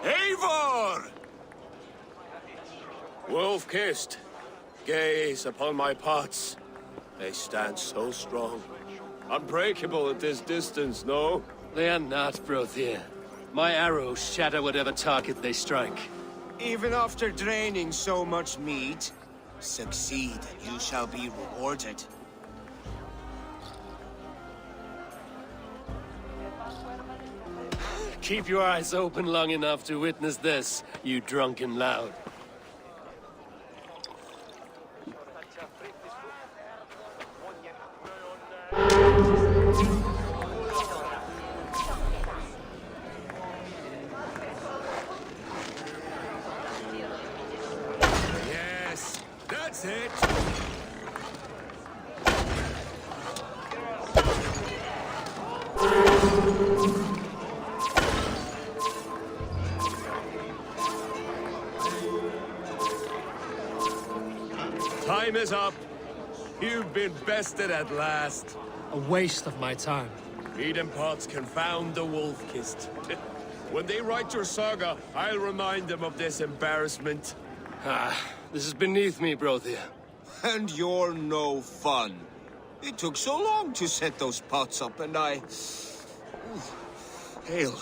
Eivor! Wolf-kissed, gaze upon my pots. They stand so strong. Unbreakable at this distance, no? They are not, Brothier. My arrows shatter whatever target they strike. Even after draining so much meat, succeed and you shall be rewarded. Keep your eyes open long enough to witness this, you drunken loud. Yes, that's it! Time is up. You've been bested at last. A waste of my time. Eden pots confound the wolf-kissed. When they write your saga, I'll remind them of this embarrassment. This is beneath me, Brothier. And you're no fun. It took so long to set those pots up, and I... Hail.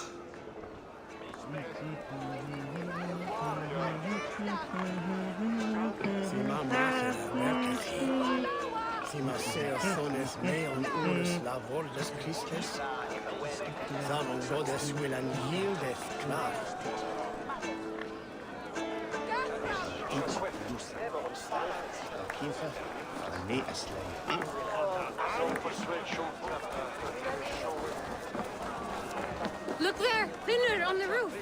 Look there! Thinner on the roof!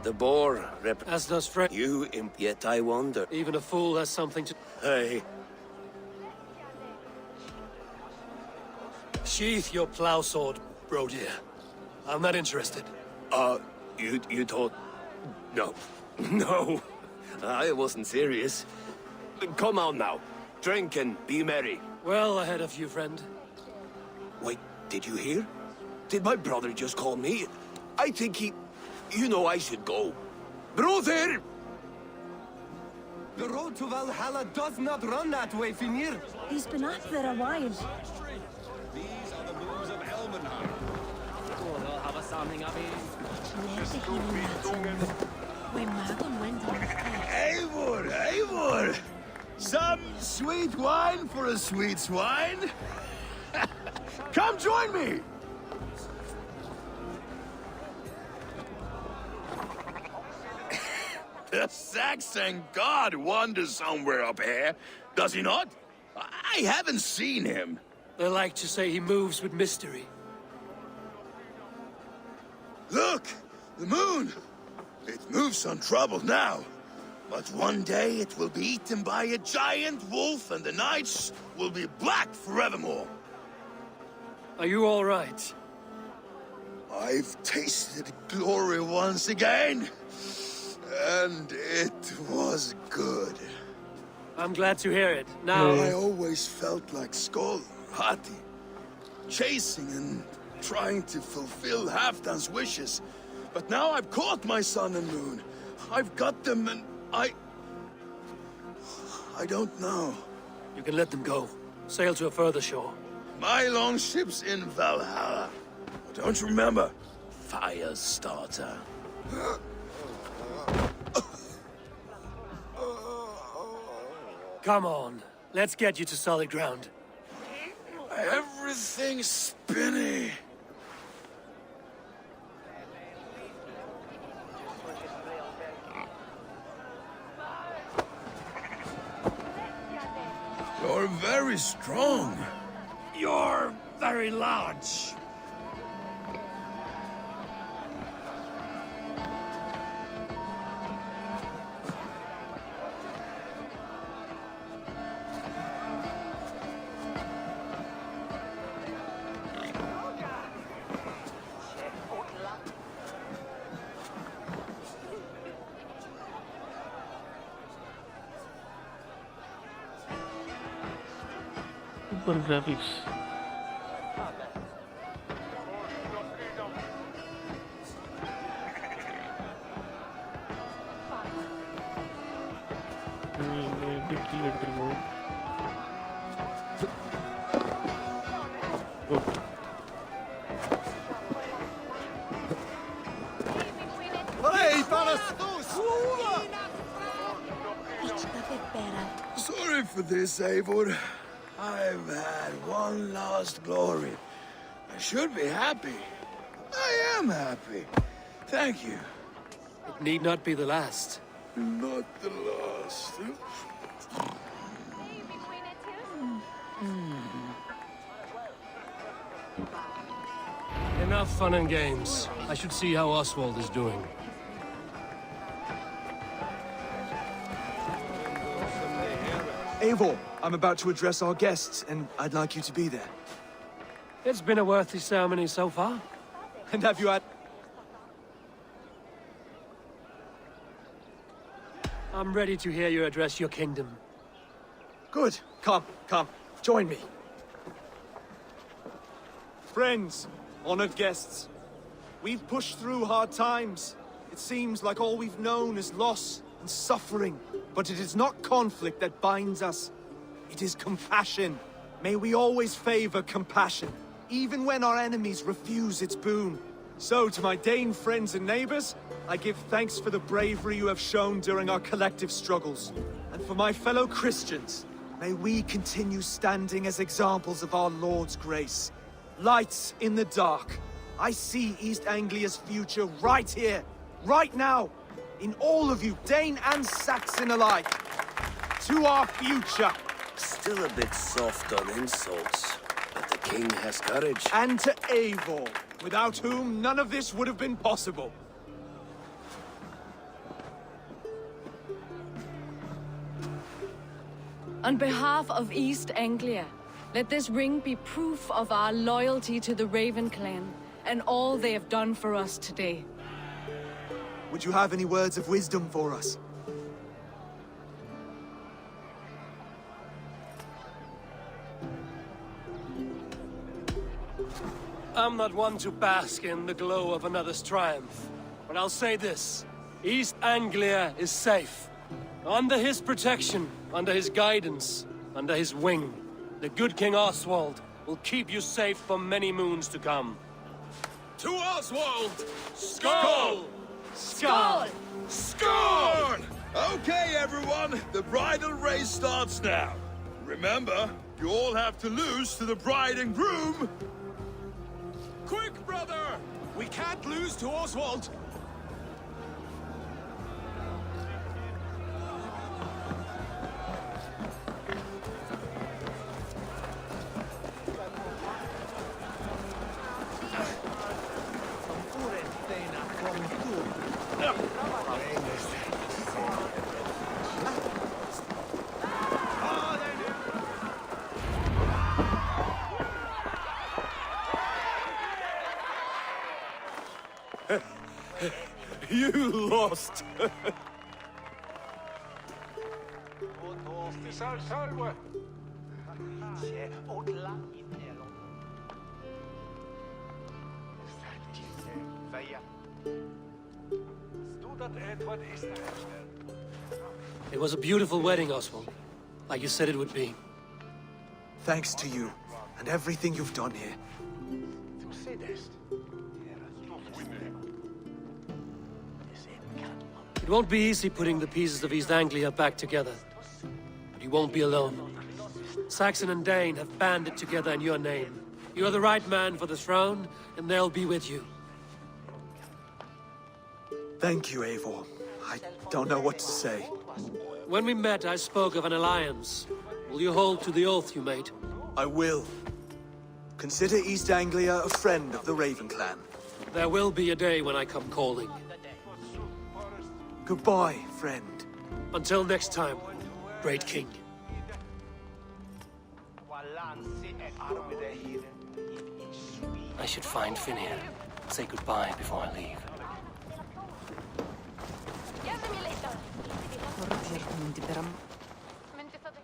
The boar As does Fred. you imp, yet I wonder. Even a fool has something to... Hey, Sheath your plow sword, Brothier. I'm not interested. you thought... No. No. I wasn't serious. Come on now. Drink and be merry. Well ahead of you, friend. Wait, did you hear? Did my brother just call me? I think he... You know I should go. Brother! The road to Valhalla does not run that way, Finir. He's been up there a while. These are the moves of Elmenhard. Eivor, Eivor! Some sweet wine for a sweet swine? Come join me! The Saxon god wanders somewhere up here, does he not? I haven't seen him. They like to say he moves with mystery. Look! The moon! It moves untroubled now. But one day it will be eaten by a giant wolf and the nights will be black forevermore. Are you all right? I've tasted glory once again. And it was good. I'm glad to hear it. Now... I always felt like Skoll, Hati, chasing and trying to fulfill Halfdan's wishes. But now I've caught my sun and moon. I've got them and I don't know. You can let them go. Sail to a further shore. My longship's in Valhalla. Don't you remember? Fire starter. Come on. Let's get you to solid ground. Everything's spinny. You're very strong. You're very large. Super graphics. Sorry for this, Eivor. I've had one last glory. I should be happy. I am happy. Thank you. It need not be the last. Not the last. Enough fun and games. I should see how Oswald is doing. Eivor, I'm about to address our guests, and I'd like you to be there. It's been a worthy ceremony so far. And have you had... I'm ready to hear you address your kingdom. Good. Come, join me. Friends, honored guests, we've pushed through hard times. It seems like all we've known is loss and suffering. But it is not conflict that binds us. It is compassion. May we always favor compassion, even when our enemies refuse its boon. So, to my Dane friends and neighbors, I give thanks for the bravery you have shown during our collective struggles. And for my fellow Christians, may we continue standing as examples of our Lord's grace. Lights in the dark. I see East Anglia's future right here, right now. In all of you, Dane and Saxon alike. To our future. Still a bit soft on insults, but the king has courage. And to Eivor, without whom none of this would have been possible. On behalf of East Anglia, let this ring be proof of our loyalty to the Raven clan and all they have done for us today. Would you have any words of wisdom for us? I'm not one to bask in the glow of another's triumph, but I'll say this. East Anglia is safe. Under his protection, under his guidance, under his wing, the good King Oswald will keep you safe for many moons to come. To Oswald! Skull! Skål! Score! Okay, everyone, the bridal race starts now. Remember, you all have to lose to the bride and groom. Quick, brother! We can't lose to Oswald! You lost! It was a beautiful wedding, Oswald. Like you said it would be. Thanks to you, and everything you've done here. It won't be easy putting the pieces of East Anglia back together. But you won't be alone. Saxon and Dane have banded together in your name. You are the right man for the throne, and they'll be with you. Thank you, Eivor. I don't know what to say. When we met, I spoke of an alliance. Will you hold to the oath you made? I will. Consider East Anglia a friend of the Raven clan. There will be a day when I come calling. Goodbye, friend. Until next time, great king. I should find Finir. Say goodbye before I leave.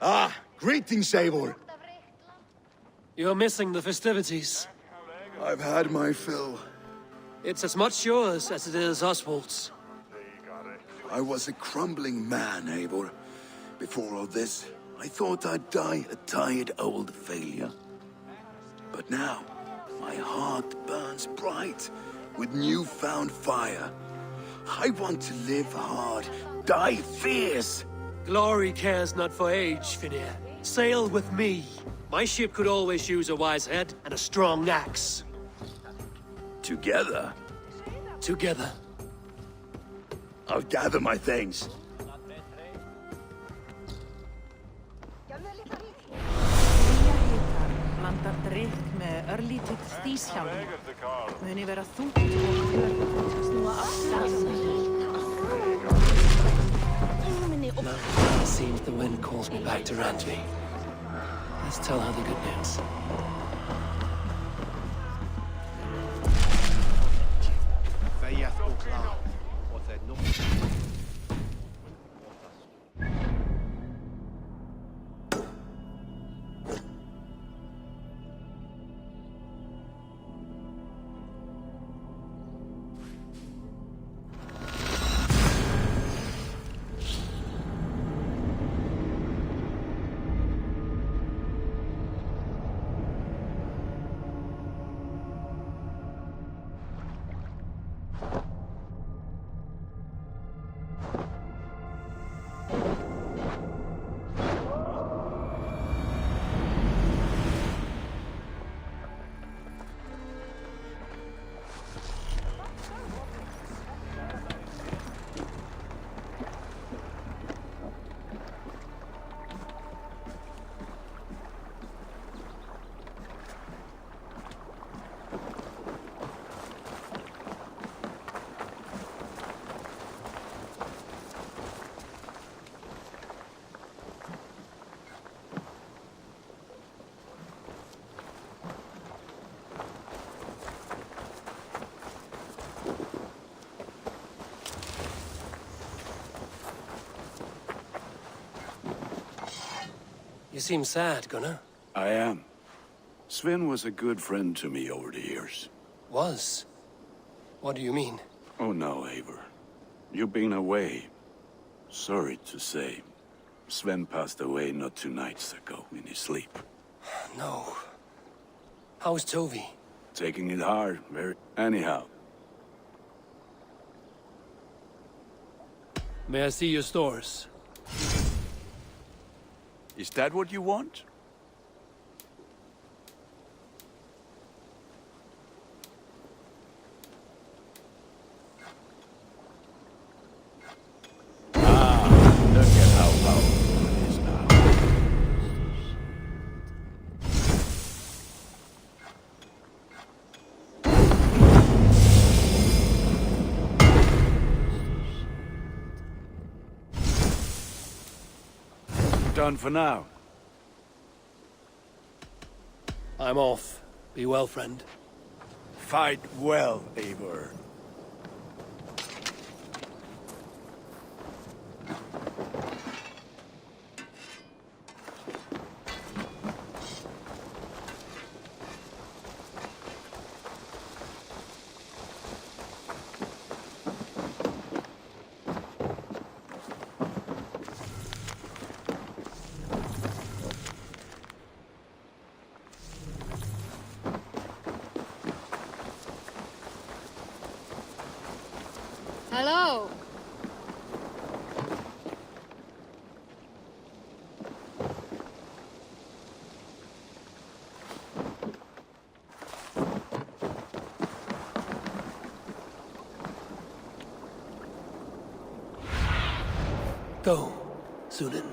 Ah, greetings, Eivor. You're missing the festivities. I've had my fill. It's as much yours as it is Oswald's. I was a crumbling man, Eivor. Before all this, I thought I'd die a tired old failure. But now, my heart burns bright with newfound fire. I want to live hard, die fierce. Glory cares not for age, Finir. Sail with me. My ship could always use a wise head and a strong axe. Together, Together. I'll gather my things. Blandar drykk með örlítið stísjálfum. Muni vera þungt og fjörð. Snúa aftur. Now, it seems the wind calls me back to Randvi. Let's tell her the good news. You seem sad, Gunnar. I am. Sven was a good friend to me over the years. Was? What do you mean? Oh no, Eivor. You've been away. Sorry to say. Sven passed away not 2 nights ago in his sleep. No. How's Tovi? Taking it hard, very... Anyhow. May I see your stores? Is that what you want? Look at how powerful it is now. Done for now. I'm off. Be well, friend. Fight well, Eivor. Hello. Go, Sunan.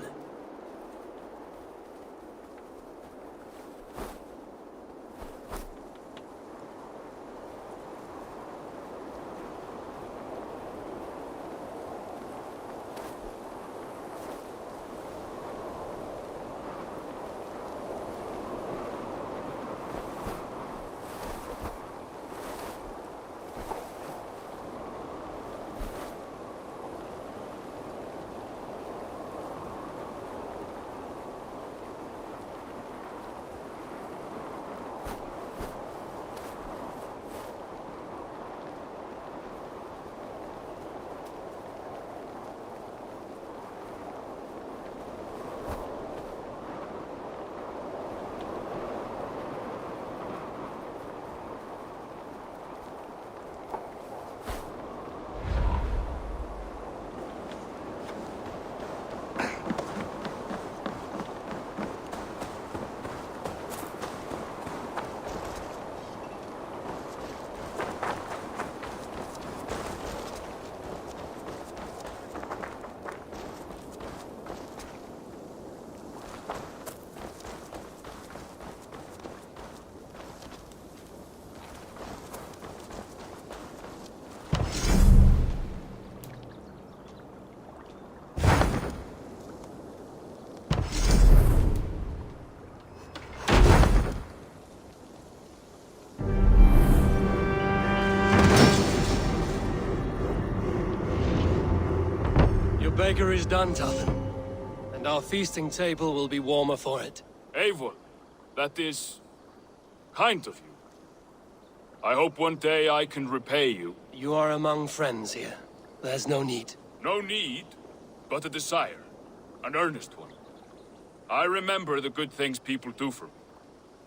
baker is done, Talon. And our feasting table will be warmer for it. Eivor, that is kind of you. I hope one day I can repay you. You are among friends here. There's no need. No need, but a desire. An earnest one. I remember the good things people do for me.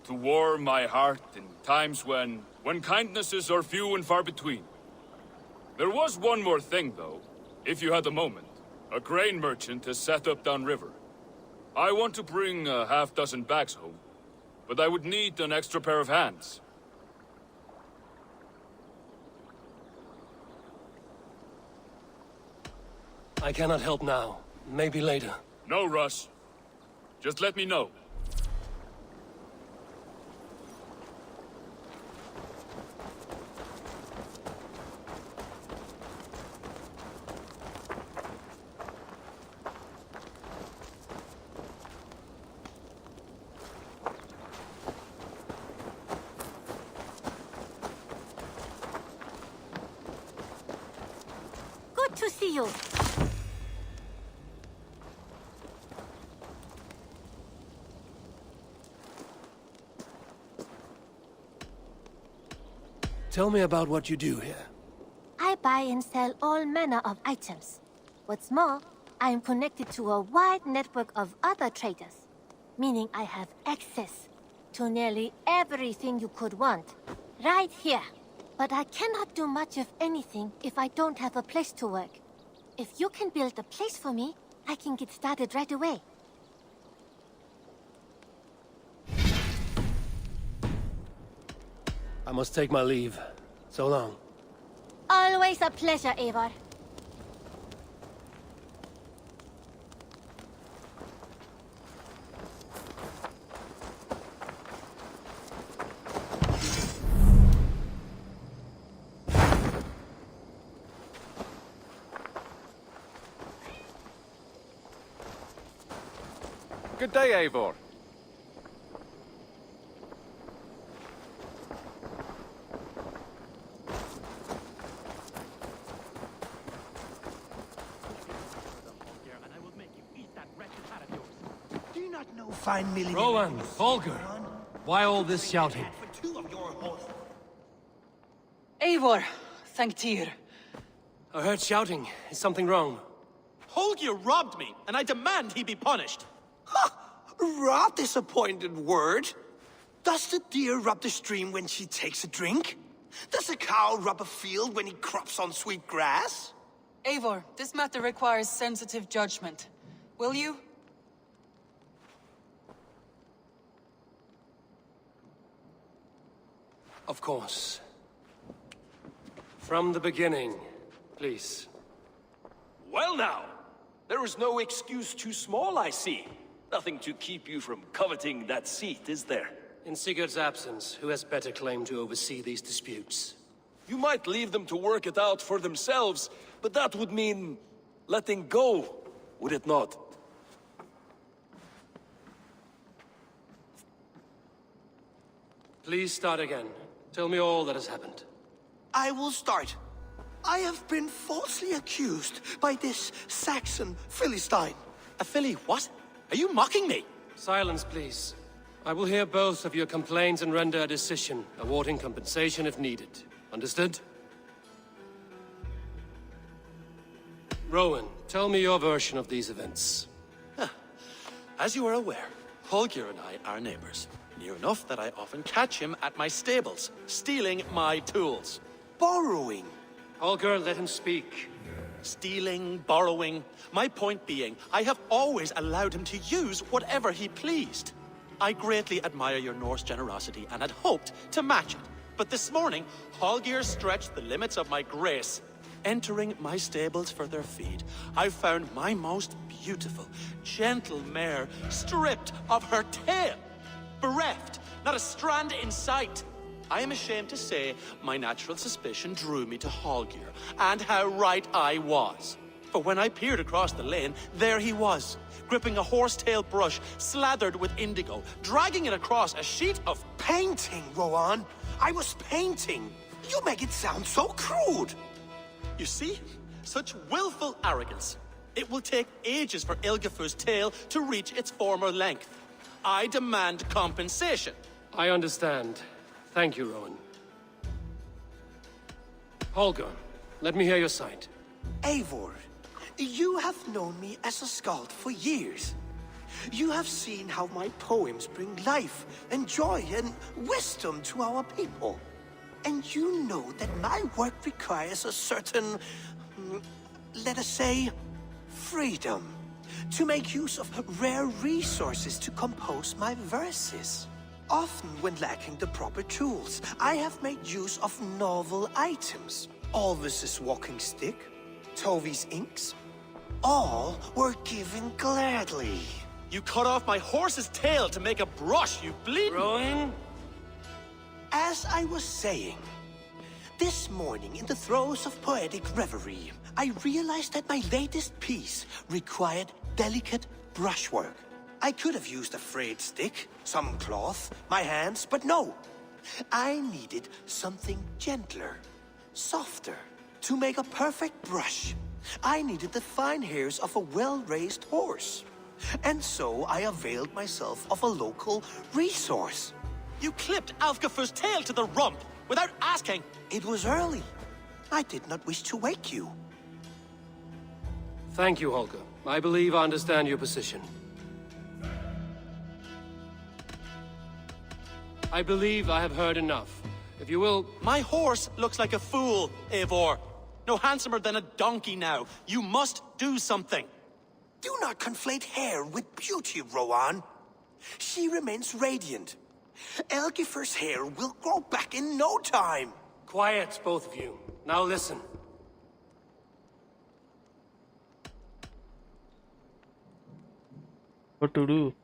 To warm my heart in times when kindnesses are few and far between. There was one more thing, though, if you had a moment. A grain merchant has set up downriver. I want to bring a half-dozen bags home, but I would need an extra pair of hands. I cannot help now. Maybe later. No rush. Just let me know. Good to see you. Tell me about what you do here. I buy and sell all manner of items. What's more, I am connected to a wide network of other traders, meaning I have access to nearly everything you could want, right here. But I cannot do much of anything if I don't have a place to work. If you can build a place for me, I can get started right away. I must take my leave. So long. Always a pleasure, Eivor. Good day, Eivor. Do you not know fine milling? Rowan, Holger, why all this shouting? Eivor, thank Tyr. I heard shouting. Is something wrong? Holger robbed me, and I demand he be punished. Ha! Rot disappointed word. Does the deer rub the stream when she takes a drink? Does a cow rub a field when he crops on sweet grass? Eivor, this matter requires sensitive judgment. Will you? Of course. From the beginning, please. Well now, there is no excuse too small, I see. Nothing to keep you from coveting that seat, is there? In Sigurd's absence, who has better claim to oversee these disputes? You might leave them to work it out for themselves, but that would mean letting go, would it not? Please start again. Tell me all that has happened. I will start. I have been falsely accused by this Saxon Philistine. A Philly what? Are you mocking me? Silence, please. I will hear both of your complaints and render a decision, awarding compensation if needed. Understood? Rowan, tell me your version of these events. As you are aware, Holger and I are neighbors. Near enough that I often catch him at my stables, stealing my tools. Borrowing. Holger, let him speak. Stealing, borrowing. My point being, I have always allowed him to use whatever he pleased. I greatly admire your Norse generosity and had hoped to match it. But this morning, Holger stretched the limits of my grace. Entering my stables for their feed, I found my most beautiful, gentle mare stripped of her tail. Bereft, not a strand in sight. I am ashamed to say my natural suspicion drew me to Holger, and how right I was. For when I peered across the lane, there he was, gripping a horsetail brush slathered with indigo, dragging it across a sheet of Painting, Rowan. I was painting. You make it sound so crude. You see? Such willful arrogance. It will take ages for Ilgafur's tail to reach its former length. I demand compensation. I understand. Thank you, Rowan. Holger, let me hear your side. Eivor, you have known me as a skald for years. You have seen how my poems bring life and joy and wisdom to our people. And you know that my work requires a certain, let us say, freedom to make use of rare resources to compose my verses. Often when lacking the proper tools, I have made use of novel items. Alvis's walking stick, Tovi's inks, all were given gladly. You cut off my horse's tail to make a brush, you bleed. Rowan? As I was saying, this morning in the throes of poetic reverie, I realized that my latest piece required delicate brushwork. I could have used a frayed stick, some cloth, my hands, but no. I needed something gentler, softer. To make a perfect brush, I needed the fine hairs of a well-raised horse. And so I availed myself of a local resource. You clipped Alfgafur's tail to the rump without asking. It was early. I did not wish to wake you. Thank you, Holger. I believe I understand your position. I believe I have heard enough. If you will... My horse looks like a fool, Eivor. No handsomer than a donkey now. You must do something. Do not conflate hair with beauty, Rowan. She remains radiant. Elgifur's hair will grow back in no time. Quiet, both of you. Now listen. What to do?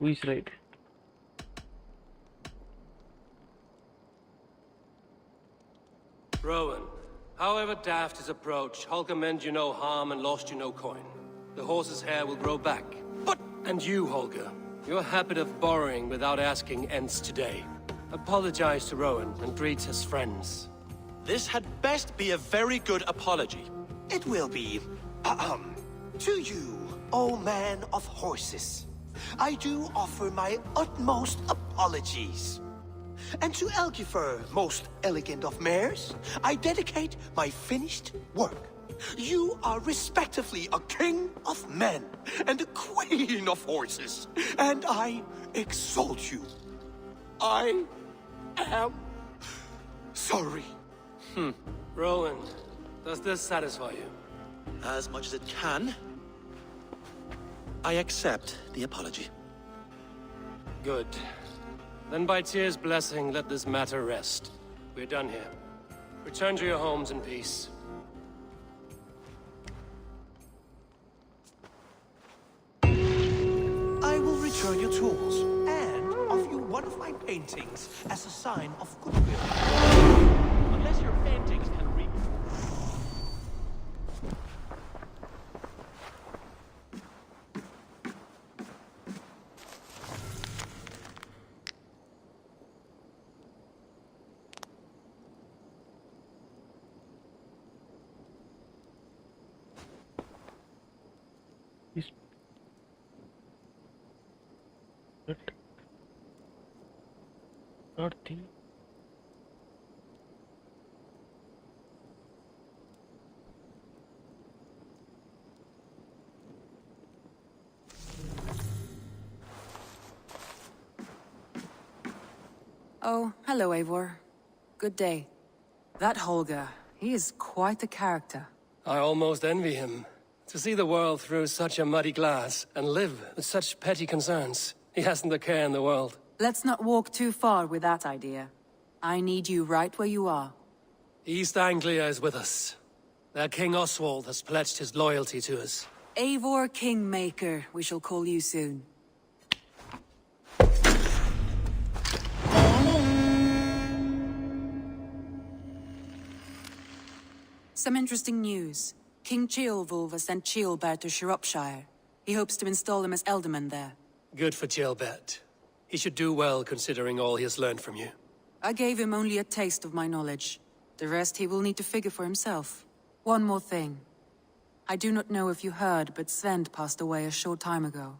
Who is right? Rowan, however daft his approach, Holger meant you no harm and lost you no coin. The horse's hair will grow back. But... And you, Holger, your habit of borrowing without asking ends today. Apologize to Rowan and greet his friends. This had best be a very good apology. It will be. To you, O man of horses, I do offer my utmost apologies. And to Elgifur, most elegant of mares, I dedicate my finished work. You are respectively a king of men and a queen of horses, and I exalt you. I am sorry. Rowan, does this satisfy you? As much as it can. I accept the apology. Good. Then by Tyr's blessing, let this matter rest. We're done here. Return to your homes in peace. I will return your tools and offer you one of my paintings as a sign of goodwill. Unless your paintings can read. Not the... Oh, hello, Eivor. Good day. That Holger, he is quite the character. I almost envy him. To see the world through such a muddy glass and live with such petty concerns. He hasn't a care in the world. Let's not walk too far with that idea. I need you right where you are. East Anglia is with us. Their King Oswald has pledged his loyalty to us. Eivor Kingmaker, we shall call you soon. Some interesting news. King Ceolwulf has sent Ceolbert to Shropshire. He hopes to install him as Elderman there. Good for Ceolbert. He should do well considering all he has learned from you. I gave him only a taste of my knowledge. The rest he will need to figure for himself. One more thing. I do not know if you heard, but Sven passed away a short time ago.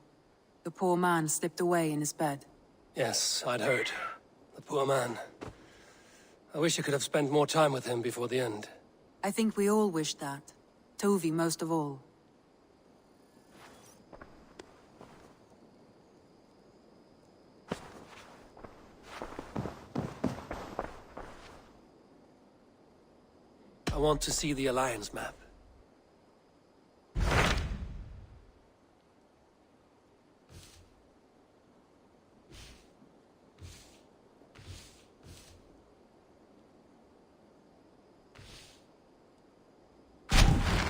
The poor man slipped away in his bed. Yes, I'd heard. The poor man. I wish I could have spent more time with him before the end. I think we all wish that. Tovi most of all. I want to see the Alliance map.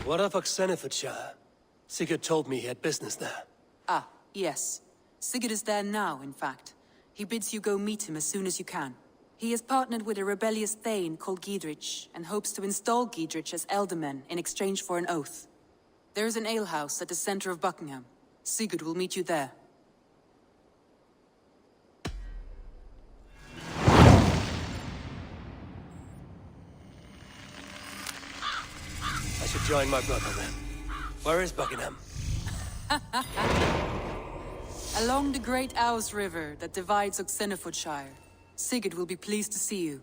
What of Oxenifordshire? Sigurd told me he had business there. Ah, yes. Sigurd is there now, in fact. He bids you go meet him as soon as you can. He has partnered with a rebellious Thane called Giedrich, and hopes to install Giedrich as Elderman in exchange for an oath. There is an alehouse at the center of Buckingham. Sigurd will meet you there. I should join my brother then. Where is Buckingham? Along the Great Ouse River that divides Oxenifordshire. Sigurd will be pleased to see you.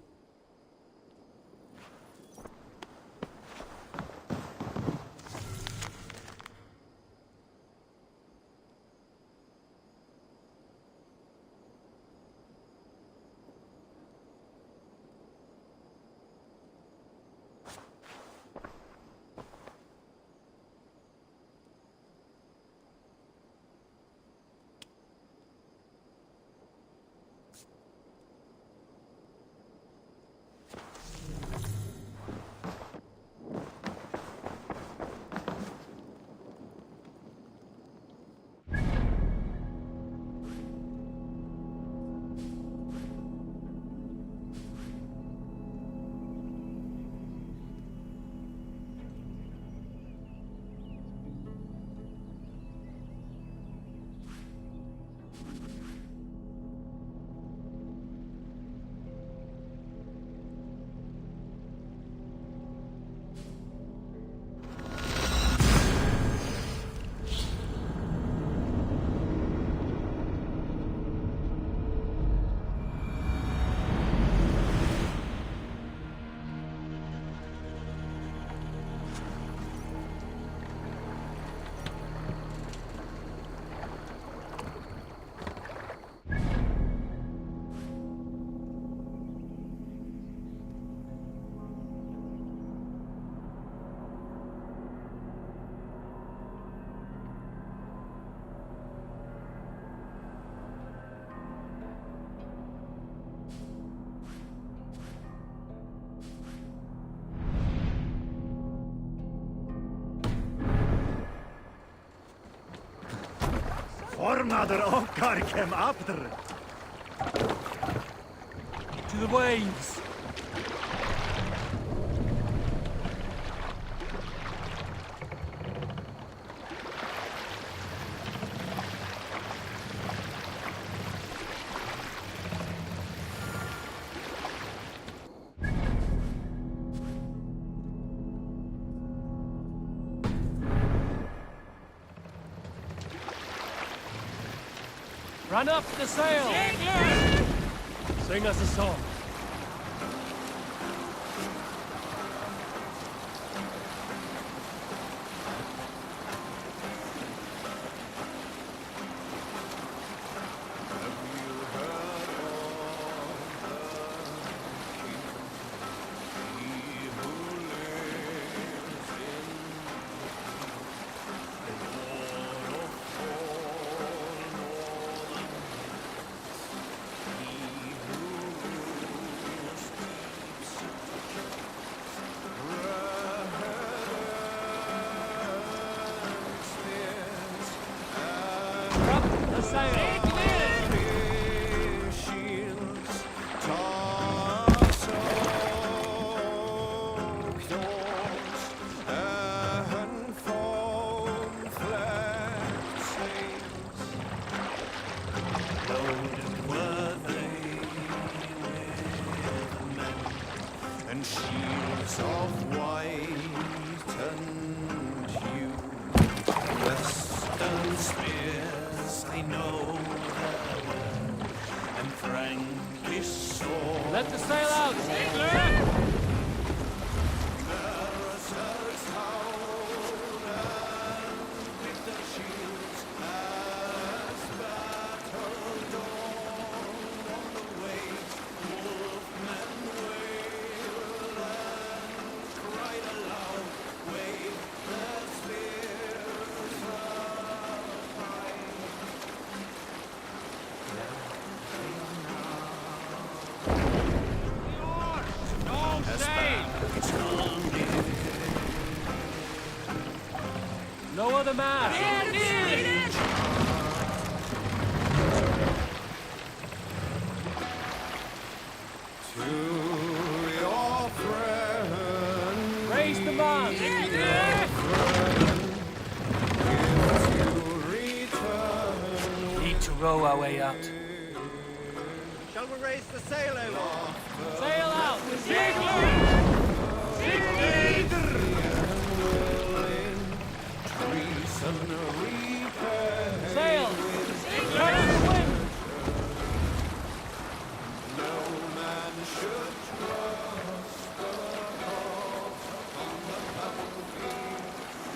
Formader okkar kem after. To the waves! Run up the sail! Sing us a song. And shields of white and hue. spears, I know the and frankly so. Let the sail out, Ziegler! No other man! To your friend. Raise the mast! Need to row our way out. Shall we raise the sail over? Sail out! Ziegler! Sail! Catch the wind! No man should cross the cross upon the battlefield,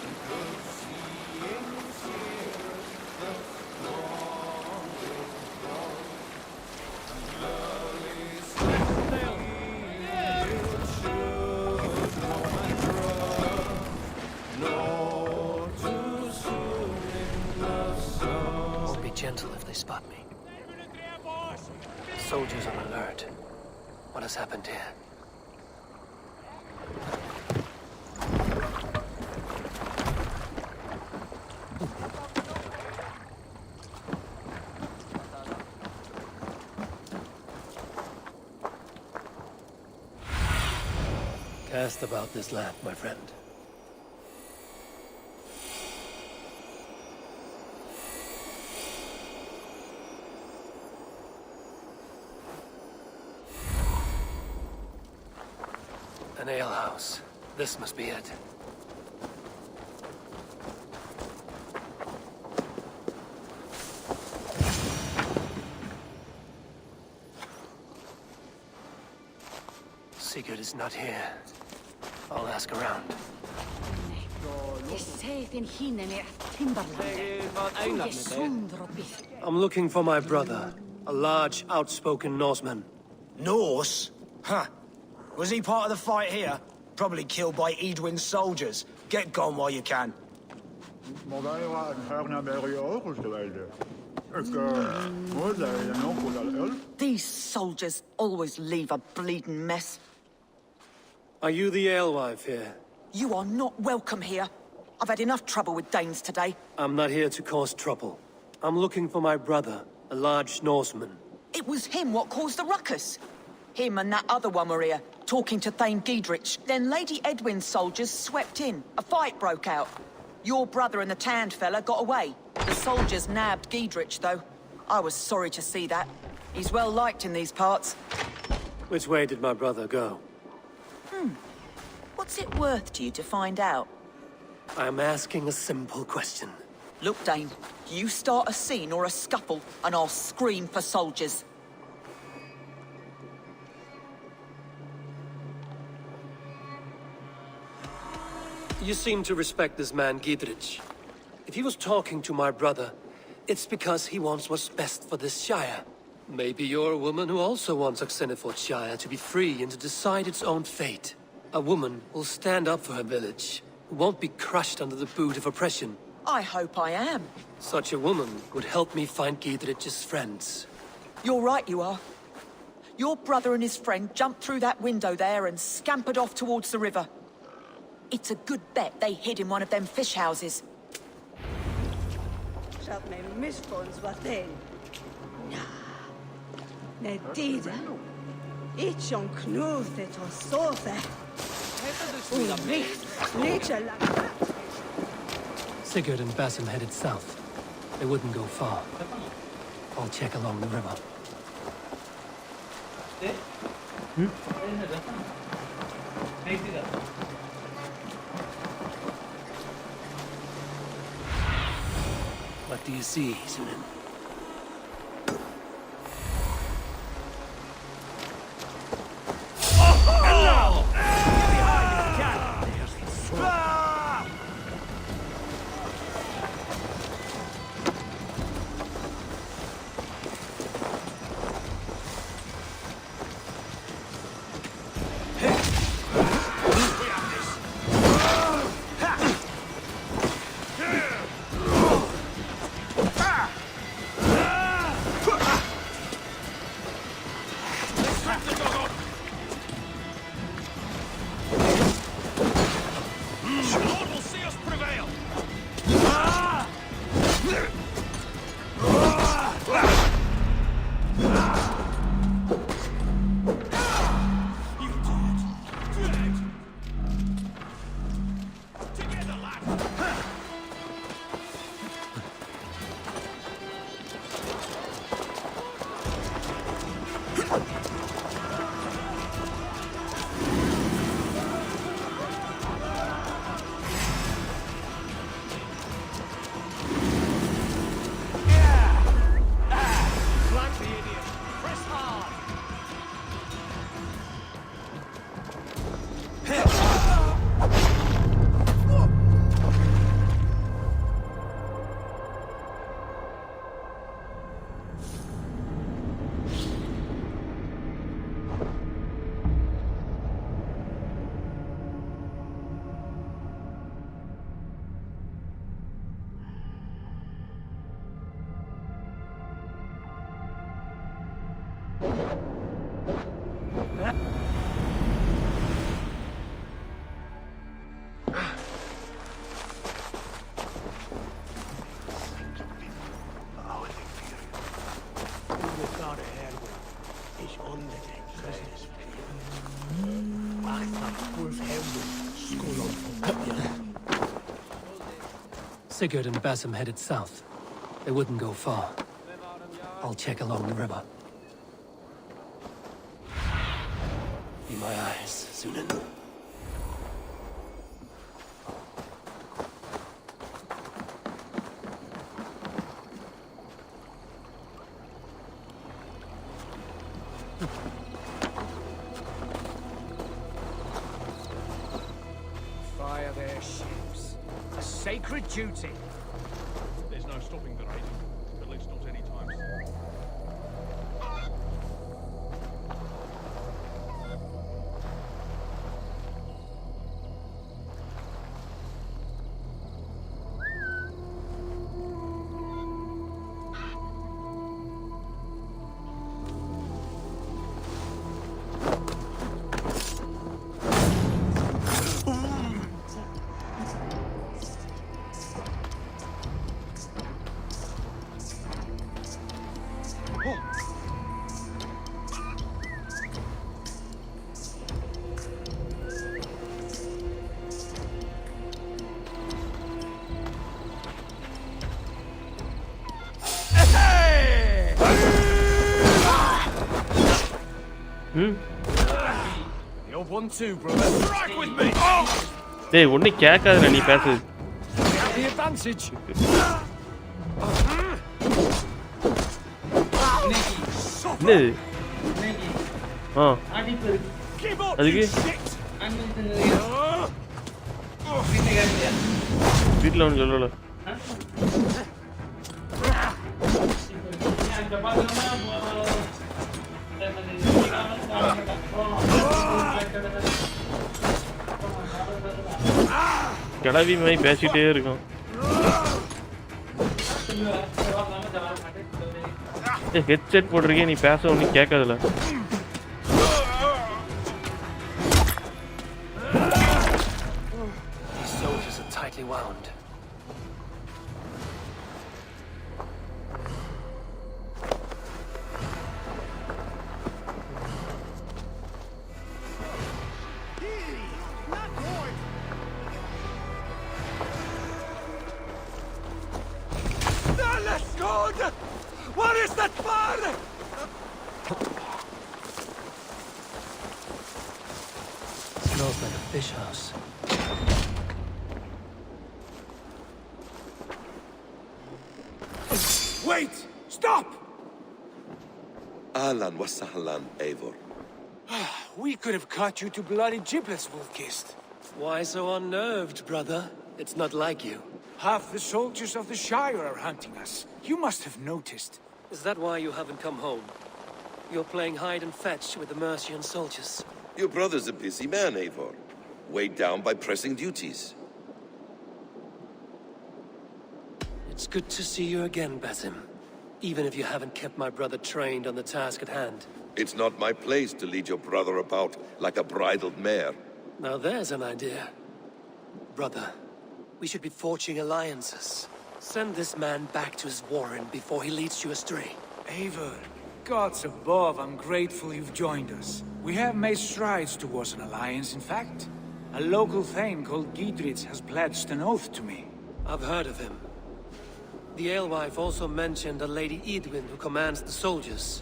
because seeing seers the strongest fall, and love is sail. Should no man trust, nor too soon in the sun. Won't be gentle if they spot me. Soldiers on alert. What has happened here? Cast about this lamp, my friend. An alehouse. This must be it. Sigurd is not here. I'll ask around. I'm looking for my brother, a large, outspoken Norseman. Norse? Huh. Was he part of the fight here? Probably killed by Edwin's soldiers. Get gone while you can. These soldiers always leave a bleeding mess. Are you the alewife here? You are not welcome here. I've had enough trouble with Danes today. I'm not here to cause trouble. I'm looking for my brother, a large Norseman. It was him what caused the ruckus. Him and that other one were here, talking to Thane Giedrich. Then Lady Edwin's soldiers swept in. A fight broke out. Your brother and the tanned fella got away. The soldiers nabbed Giedrich, though. I was sorry to see that. He's well liked in these parts. Which way did my brother go? What's it worth to you to find out? I'm asking a simple question. Look, Dane, you start a scene or a scuffle, and I'll scream for soldiers. You seem to respect this man, Giedrich. If he was talking to my brother, it's because he wants what's best for this Shire. Maybe you're a woman who also wants Oxenford Shire to be free and to decide its own fate. A woman who'll stand up for her village, who won't be crushed under the boot of oppression. I hope I am. Such a woman would help me find Giedrich's friends. You're right, you are. Your brother and his friend jumped through that window there and scampered off towards the river. It's a good bet they hid in one of them fish houses. Zat mijn misvons wat een. Ne dida. Ich on knuth it on sofa. Sigurd and Basim headed south. They wouldn't go far. I'll check along the river. What do you see, Sunan? Sigurd and Basim headed south. They wouldn't go far. I'll check along the river. Be my eyes, Sunan. Fire their ships. A sacred duty. There's no stopping the raiding. At least not anytime soon. You're one too, brother. Strike with me. டேய் ஒண்ணு கேட்காதடா நீ பேசு. Have the advantage. என்னது? அதுக்கு வீட்டில் ஒன்று சொல்லல. கிளவி மாதிரி பேசிட்டே இருக்கும். ஹெட்செட் போட்டிருக்கே நீ பேச ஒன்றும் கேட்காதுல. These soldiers are tightly wound. What is that fire? Smells like a fish house. Wait! Stop! Ahlan wa sahlan, Eivor. We could have cut you to bloody giblets, Wolf-Kissed. Why so unnerved, brother? It's not like you. Half the soldiers of the Shire are hunting us. You must have noticed. Is that why you haven't come home? You're playing hide and fetch with the Mercian soldiers. Your brother's a busy man, Eivor. Weighed down by pressing duties. It's good to see you again, Basim. Even if you haven't kept my brother trained on the task at hand. It's not my place to lead your brother about like a bridled mare. Now there's an idea. Brother, we should be forging alliances. Send this man back to his warren before he leads you astray. Eivor, gods above, I'm grateful you've joined us. We have made strides towards an alliance, in fact. A local thane called Giedrich has pledged an oath to me. I've heard of him. The alewife also mentioned a Lady Edwin who commands the soldiers.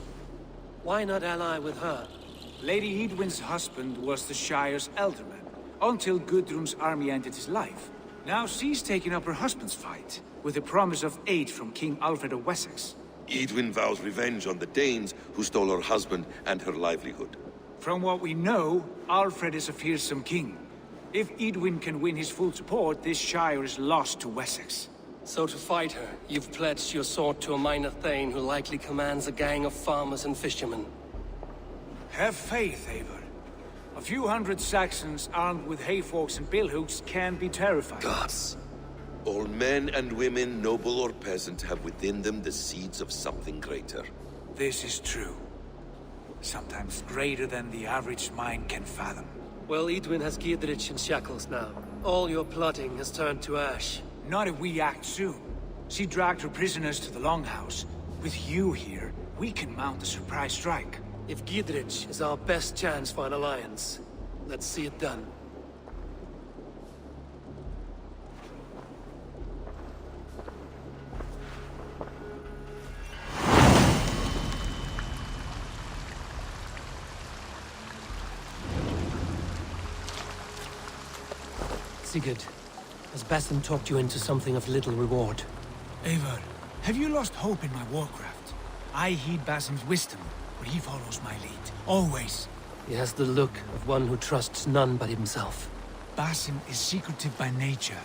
Why not ally with her? Lady Edwin's husband was the Shire's elderman, until Gudrun's army ended his life. Now she's taking up her husband's fight, with the promise of aid from King Alfred of Wessex. Edwin vows revenge on the Danes who stole her husband and her livelihood. From what we know, Alfred is a fearsome king. If Edwin can win his full support, this Shire is lost to Wessex. So to fight her, you've pledged your sword to a minor thane who likely commands a gang of farmers and fishermen. Have faith, Eivor. A few hundred Saxons armed with hayforks and billhooks can be terrifying. Gods. All men and women, noble or peasant, have within them the seeds of something greater. This is true. Sometimes greater than the average mind can fathom. Well, Edwin has Giedrich in shackles now. All your plotting has turned to ash. Not if we act soon. She dragged her prisoners to the Longhouse. With you here, we can mount a surprise strike. If Giedrich is our best chance for an alliance, let's see it done. Sigurd, has Basim talked you into something of little reward? Eivor, have you lost hope in my warcraft? I heed Basim's wisdom, but he follows my lead. Always. He has the look of one who trusts none but himself. Basim is secretive by nature,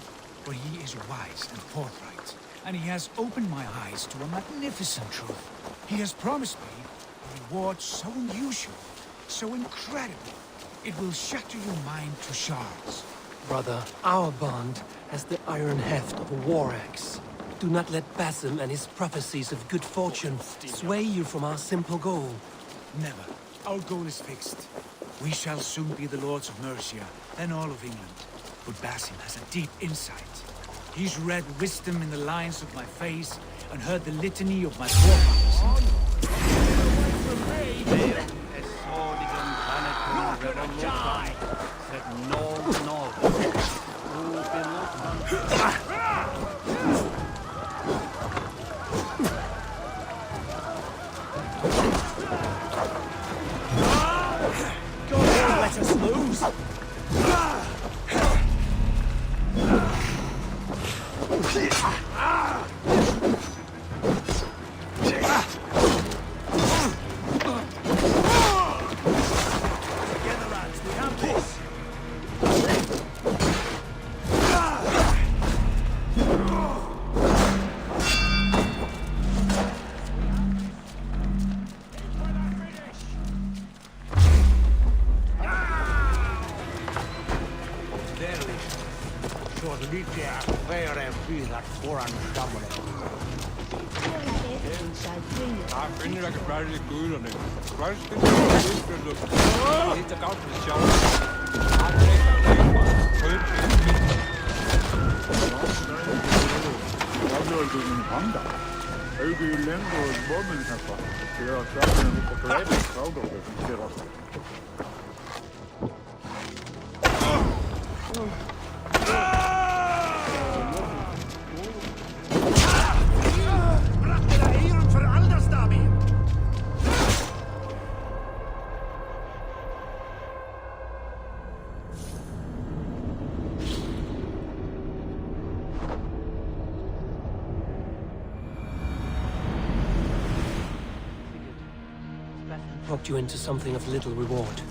but he is wise and forthright. And he has opened my eyes to a magnificent truth. He has promised me a reward so unusual, so incredible, it will shatter your mind to shards. Brother, our bond has the iron heft of a war axe. Do not let Basim and his prophecies of good fortune sway you from our simple goal. Never. Our goal is fixed. We shall soon be the lords of Mercia, then all of England. But Basim has a deep insight. He's read wisdom in the lines of my face and heard the litany of my forefathers. Let us lose! talked you into something of little reward.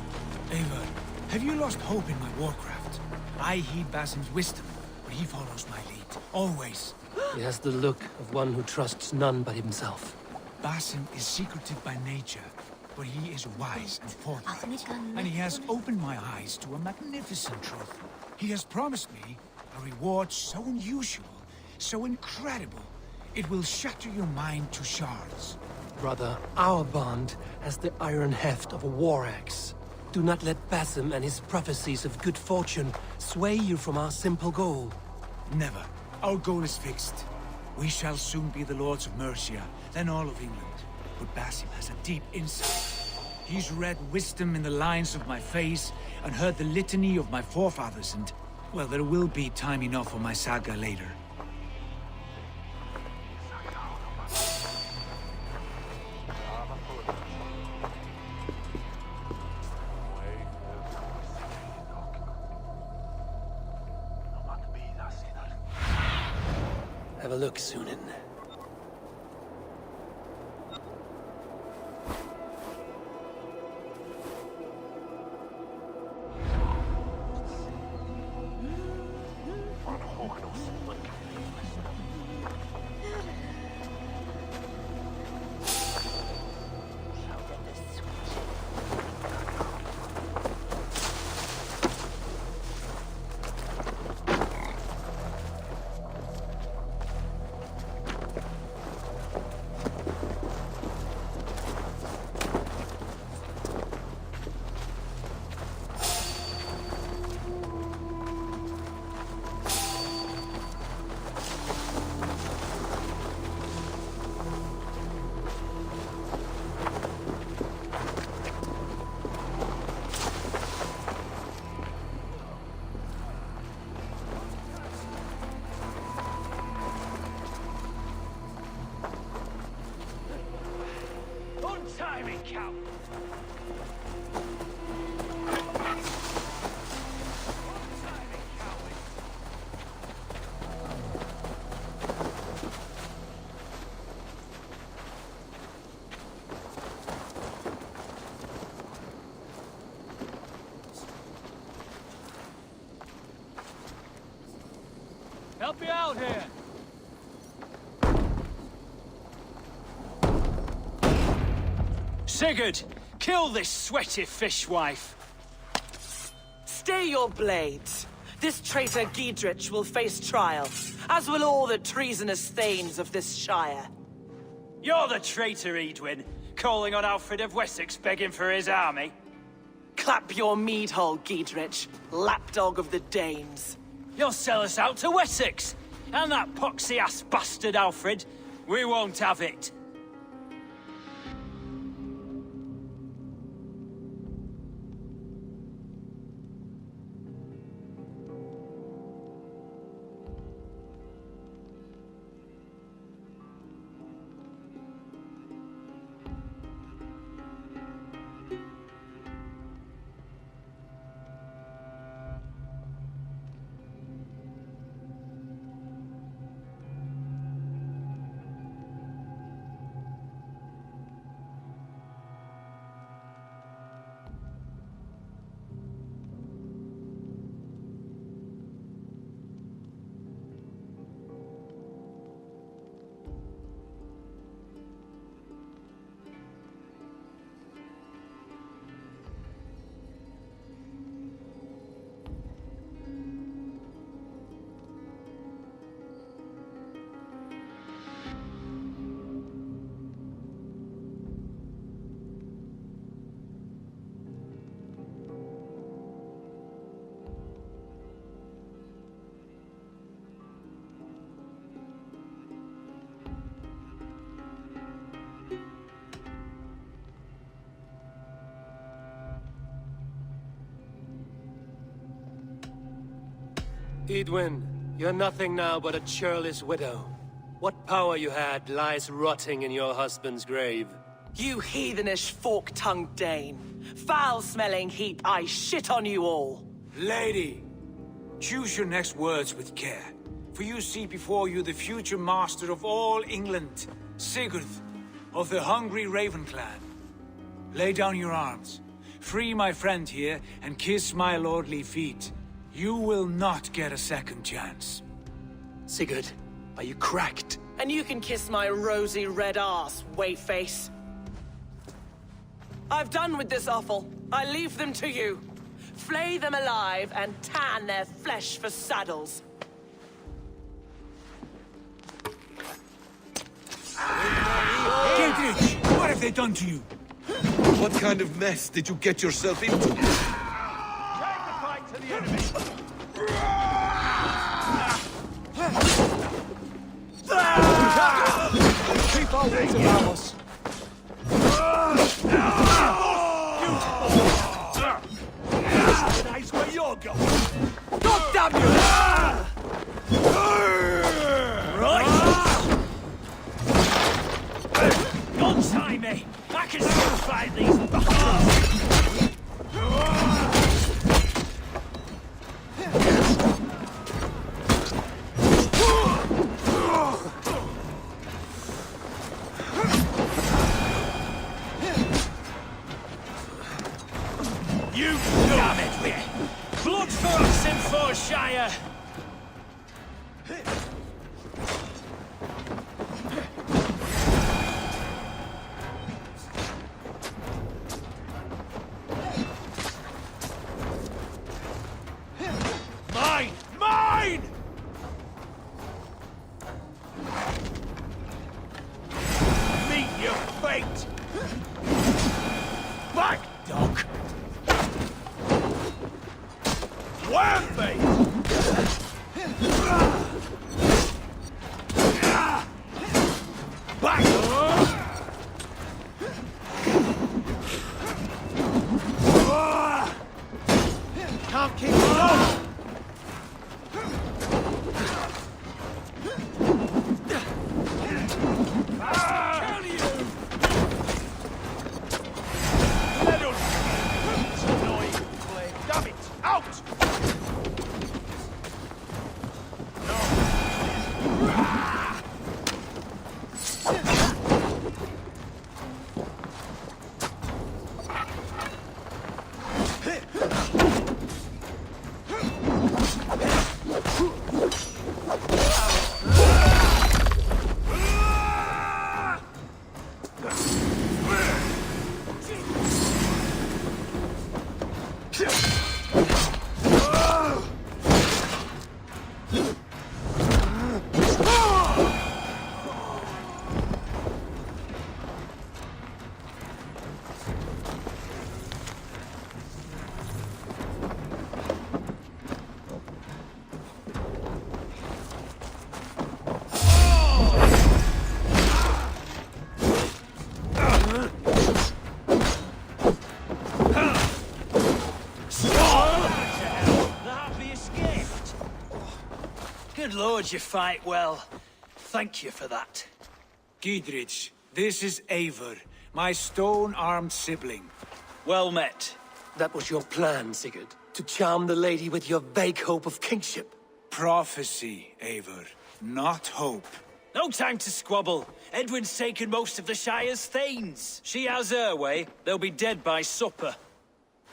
Eivor, have you lost hope in my warcraft? I heed Basim's wisdom, but he follows my lead. Always. He has the look of one who trusts none but himself. Basim is secretive by nature, but he is wise and forthright. And he has opened my eyes to a magnificent truth. He has promised me a reward so unusual, so incredible, it will shatter your mind to shards. Brother, our bond has the iron heft of a war axe. Do not let Basim and his prophecies of good fortune sway you from our simple goal. Never. Our goal is fixed. We shall soon be the lords of Mercia, then all of England. But Basim has a deep insight. He's read wisdom in the lines of my face and heard the litany of my forefathers, and, well, there will be time enough for my saga later. Have a look, Sunan. Help me out here! Sigurd, kill this sweaty fishwife. Stay your blades. This traitor Giedrich will face trial, as will all the treasonous thanes of this shire. You're the traitor, Edwin, calling on Alfred of Wessex begging for his army. Clap your mead hole, Giedrich, lapdog of the Danes. You'll sell us out to Wessex, and that poxy-ass bastard Alfred. We won't have it. Edwin, you're nothing now but a churlish widow. What power you had lies rotting in your husband's grave. You heathenish fork-tongued Dane. Foul-smelling heap, I shit on you all. Lady, choose your next words with care, for you see before you the future master of all England, Sigurd, of the hungry Raven clan. lay down your arms. Free my friend here and kiss my lordly feet. You will not get a second chance. Sigurd, are you cracked? And you can kiss my rosy red ass, wayface. I've done with this offal. I leave them to you. Flay them alive and tan their flesh for saddles. Gendrich, what have they done to you? What kind of mess did you get yourself into? Take the fight to the enemy. Keep our wits about us. Nice where you're going. God damn you! Right! Don't tie me! I can still fight these bastards! You damn it, we blood for us in Forshire! Mine! Mine! Meet your fate! Back, dog! Back! Can't keep it up. Kill you! Let us. It's annoying. Damn it! Out! Good lord, you fight well. Thank you for that. Giedrich, this is Eivor, my stone-armed sibling. Well met. That was your plan, Sigurd. To charm the lady with your vague hope of kingship. Prophecy, Eivor, not hope. No time to squabble. Edwin's taken most of the Shire's thanes. She has her way. They'll be dead by supper.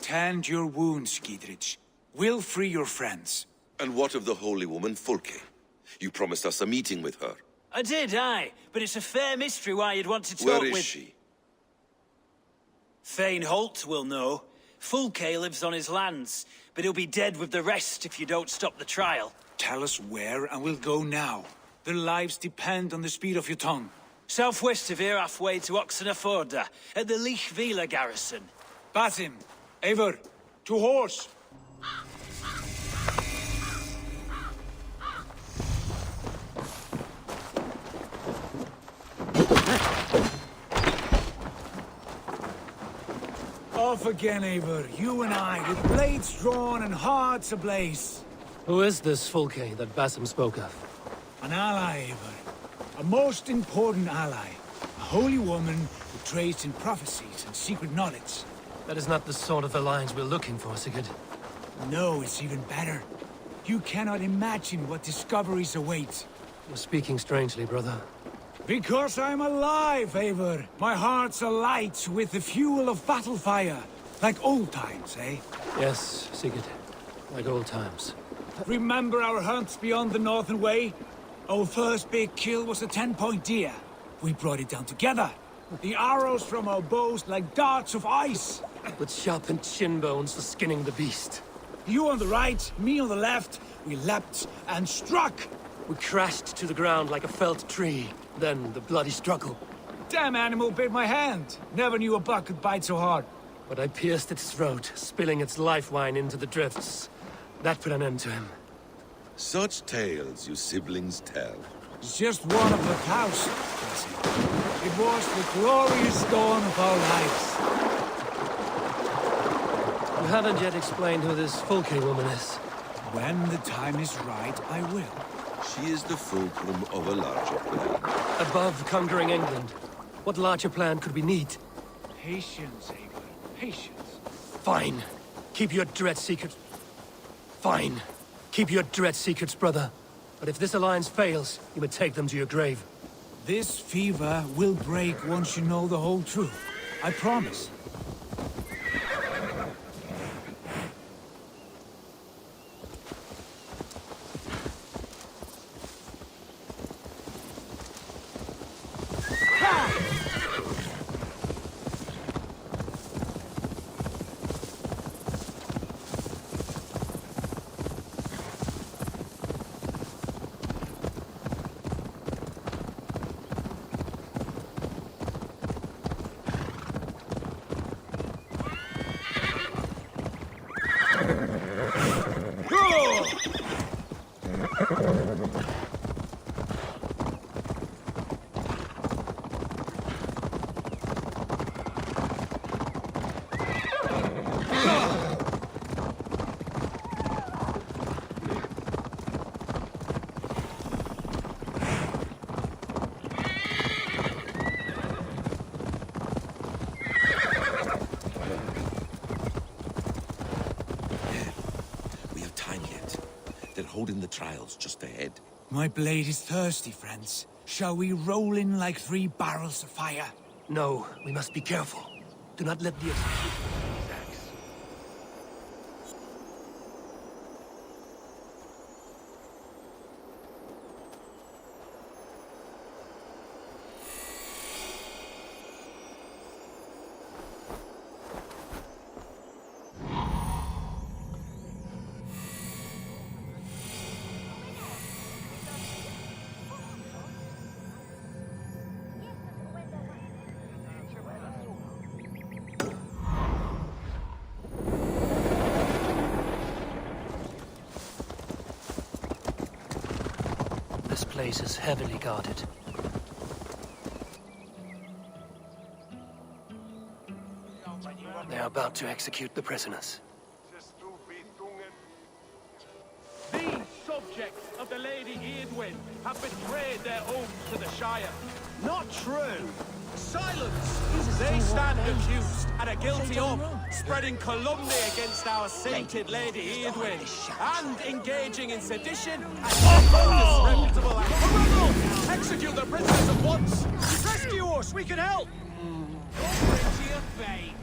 Tend your wounds, Giedrich. We'll free your friends. And what of the holy woman Fulke? You promised us a meeting with her. I did, aye. But it's a fair mystery why you'd want to talk Where with... is she? Thane Holt will know. Fulke lives on his lands, but he'll be dead with the rest if you don't stop the trial. Tell us where, and we'll go now. Their lives depend on the speed of your tongue. Southwest of here, halfway to Oxenaforda, at the Lichvila garrison. Basim, Eivor, to horse! Off again, Eivor. You and I, with blades drawn and hearts ablaze. Who is this Fulke that Basim spoke of? An ally, Eivor. A most important ally. A holy woman who trades in prophecies and secret knowledge. That is not the sort of alliance we're looking for, Sigurd. No, it's even better. You cannot imagine what discoveries await. You're speaking strangely, brother. Because I'm alive, Eivor. My heart's alight with the fuel of battle fire. Like old times, eh? Yes, Sigurd. Like old times. Remember our hunts beyond the Northern Way? Our first big kill was a 10-point deer. We brought it down together. The arrows from our bows like darts of ice. With sharpened shin bones for skinning the beast. You on the right, me on the left. We leapt and struck. We crashed to the ground like a felled tree. Then the bloody struggle. Damn animal bit my hand. Never knew a buck could bite so hard. But I pierced its throat, spilling its life wine into the drifts. That put an end to him. Such tales you siblings tell. It's just one of the thousand, Assasin. It was the glorious dawn of our lives. You haven't yet explained who this Fulke woman is. When the time is right, I will. She is the fulcrum of a larger plan. Above conquering England, what larger plan could we need? Patience, Eivor. Patience. Fine. Keep your dread secret. Fine. Keep your dread secrets, brother. But if this alliance fails, you may take them to your grave. This fever will break once you know the whole truth. I promise. Holding the trials just ahead. My blade is thirsty, friends. Shall we roll in like 3 barrels of fire? No, we must be careful. Do not let the... This place is heavily guarded. They are about to execute the prisoners. These subjects of the Lady Eadwyn have betrayed their oath to the Shire. Not true. Silence! They stand accused and are guilty of spreading calumny against our sainted Lady Eadwyn and engaging in sedition and disreputable acts. Execute the prisoners at once! Rescue us! We can help! Don't bring to your fate!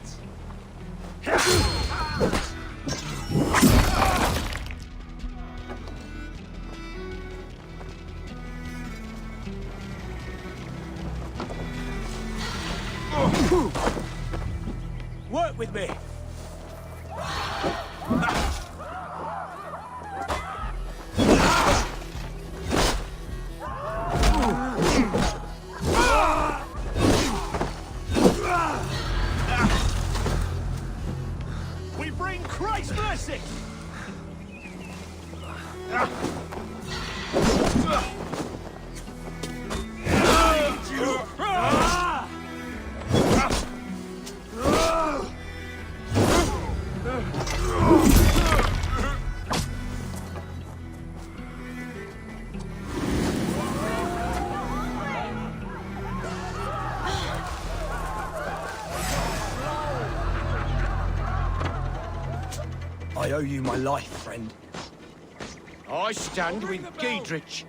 Work with me! We bring Christ's blessing! I owe you my life, friend. I stand with Giedrich.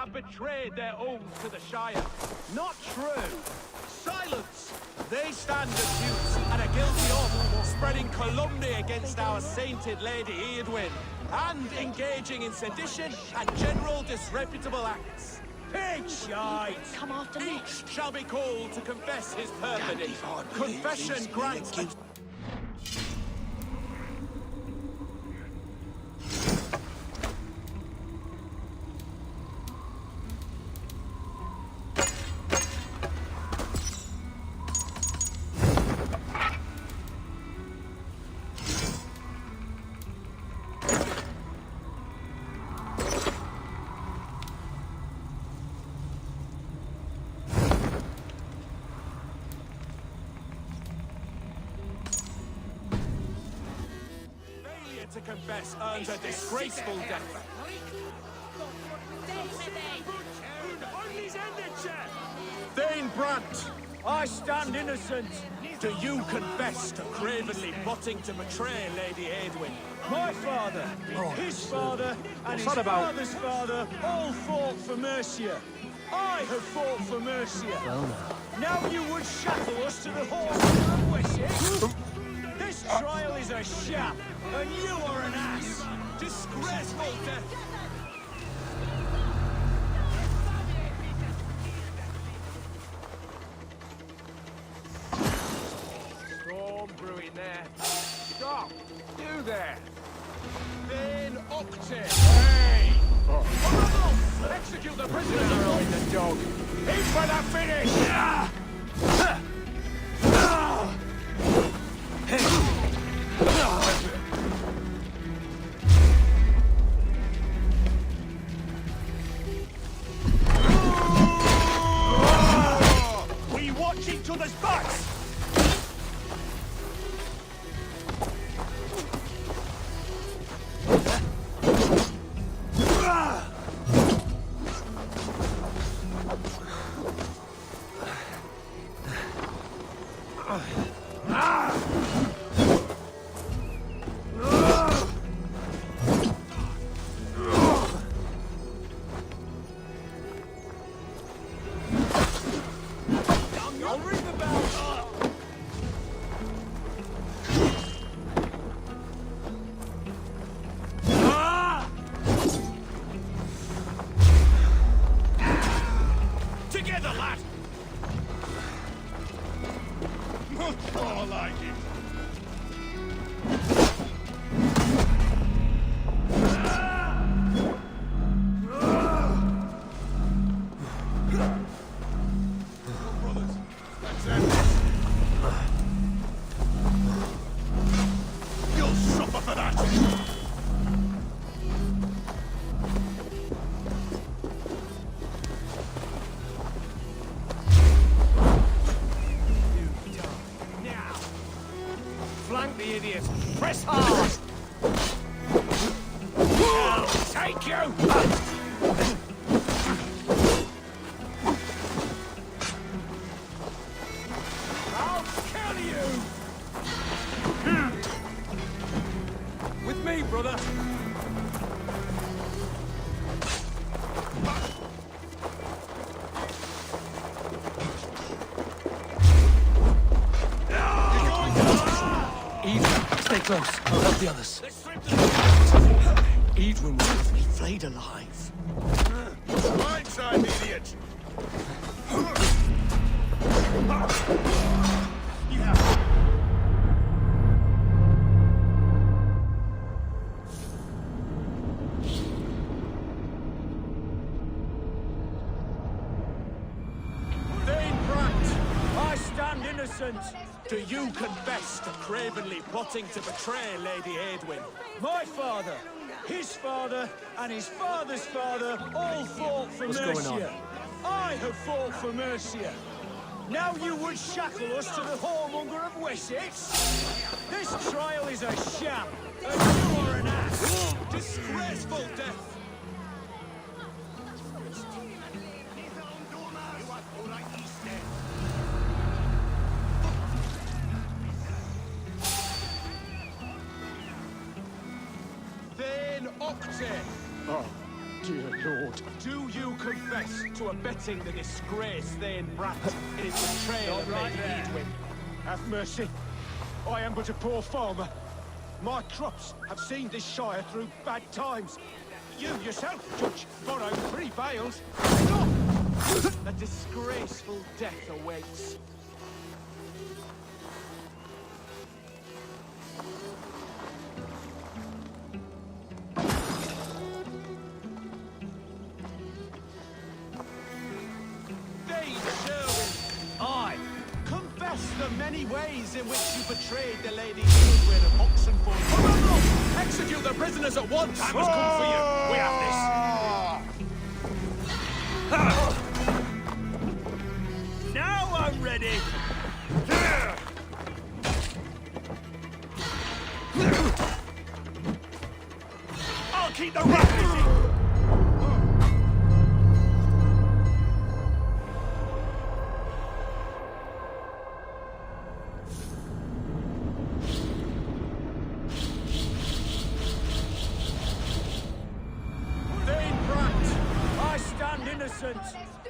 have betrayed their oaths to the Shire. Not true. Silence! They stand accused and are guilty of spreading calumny against our sainted Lady Eadwyn and engaging in sedition and general disreputable acts. Pig shite! Come after me. Each shall be called to confess his perfidy. Confession grants... to confess earns a disgraceful death. Thane Brant, I stand innocent. Do you confess to cravenly plotting to betray Lady Eadwyn? My father, his father, and his father's father all fought for Mercia. I have fought for Mercia. Well, Now you would shackle us to the horse of Wessex? This trial is a sham, and you are an ass! Disgraceful death! Storm brewing there. Stop! You there! Then Octave! Hey! Honourable! Execute the prisoners! Arrow in the dog! Aim for the finish! We watch each other's backs! I'll ring the bell! Together, lad! Much more like it! You'll suffer for that! Now! Flank the idiot! Press hard! I'll take you! I'll kill you! With me, brother! Eadwyn, stay close. I'll help the others. Eadwyn will be flayed alive. Right side, idiot! Thane Brant, I stand innocent. Do you confess to cravenly plotting to betray Lady Eadwyn? My father, his father, and his father's father all fought for What's Mercia. going on? I have fought for Mercia. Now you would shackle us to the whoremonger of Wessex? This trial is a sham, and you are an ass! Disgraceful death! Then Octave! Dear Lord, do you confess to abetting the disgrace Thane Brat in his betrayal of Lady Edwin? Have mercy. I am but a poor farmer. My crops have seen this shire through bad times. You yourself, Judge, borrowed 3 bales. Stop! A disgraceful death awaits. The many ways in which you betrayed the Lady Edwin of Oxenford. Execute the prisoners at once! Time has come for you. We have this. Now I'm ready. I'll keep the rat busy.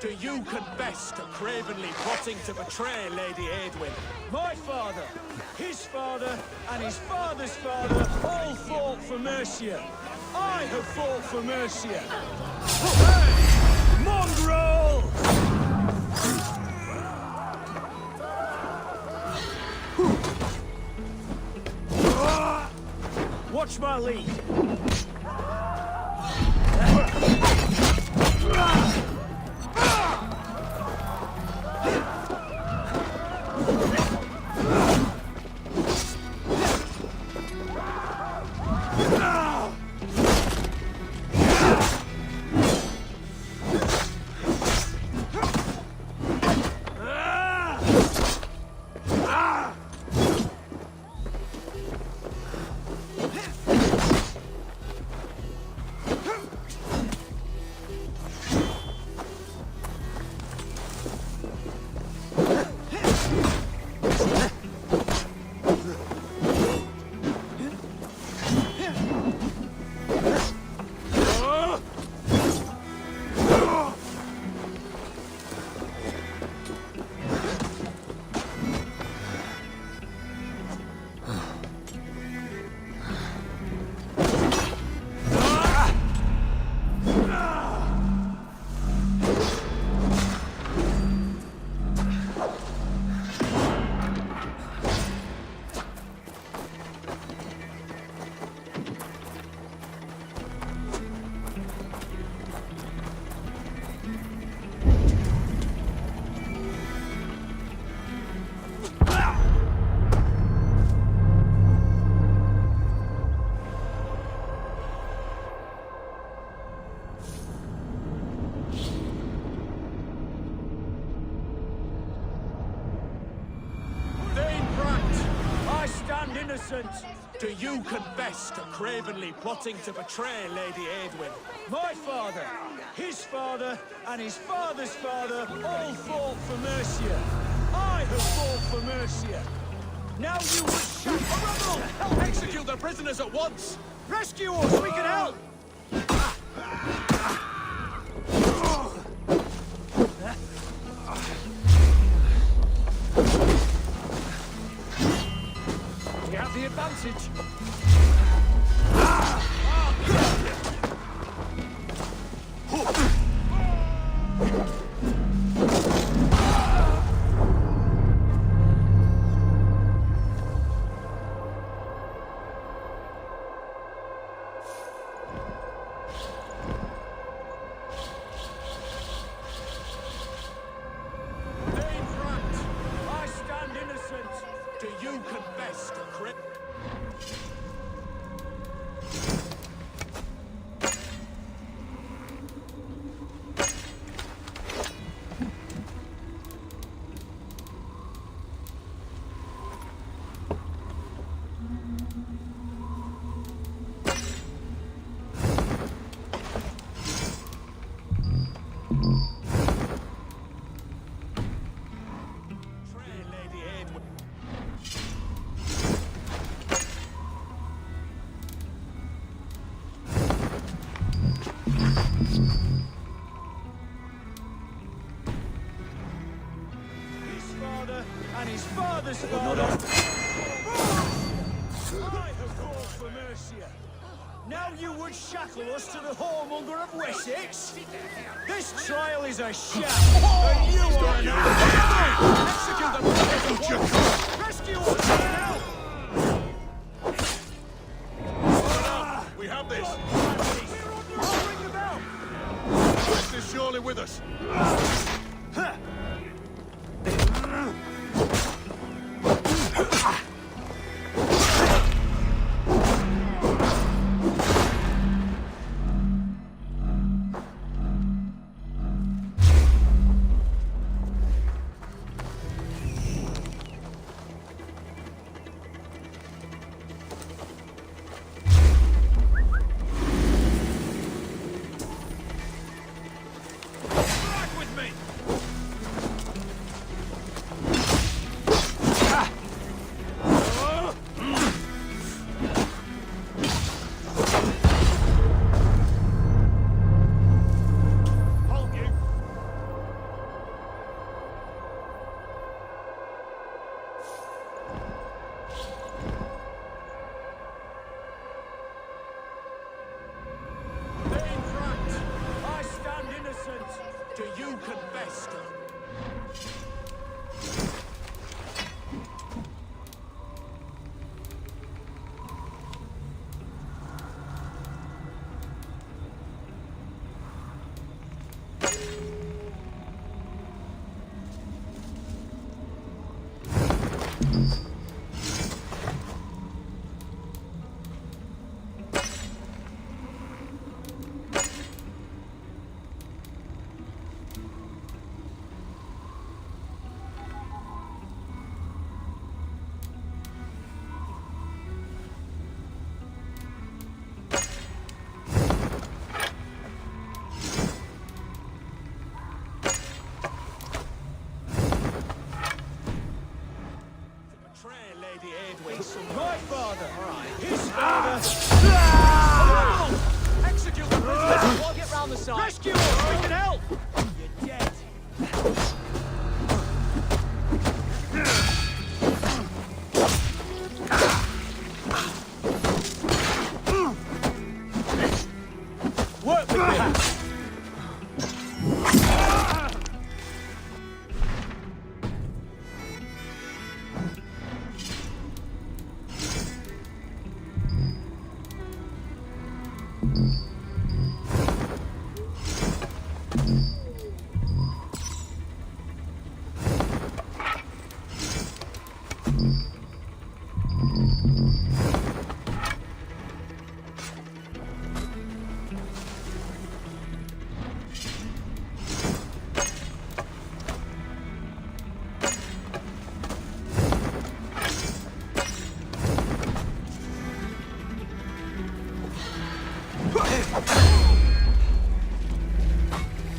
Do you confess to cravenly plotting to betray Lady Edwin? My father, his father, and his father's father all fought for Mercia. I have fought for Mercia. Hey! Mongrel! Watch my lead. Do you confess to cravenly plotting to betray Lady Edwin? My father, his father, and his father's father all fought for Mercia. I have fought for Mercia. Now you would shoot a rebel! Execute the prisoners at once! Rescue us, we can help! We have the advantage. Do you confess to father's father. I have fought for Mercia. Now you would shackle us to the whoremonger of Wessex? This trial is a sham, and you are an execute them! Rescue us now! We have this! Bring them out! West is surely with us! Do you confess? My father! His father! Execute the prisoner! We'll get round the side! Rescue us! We can help! You're dead! Work with me!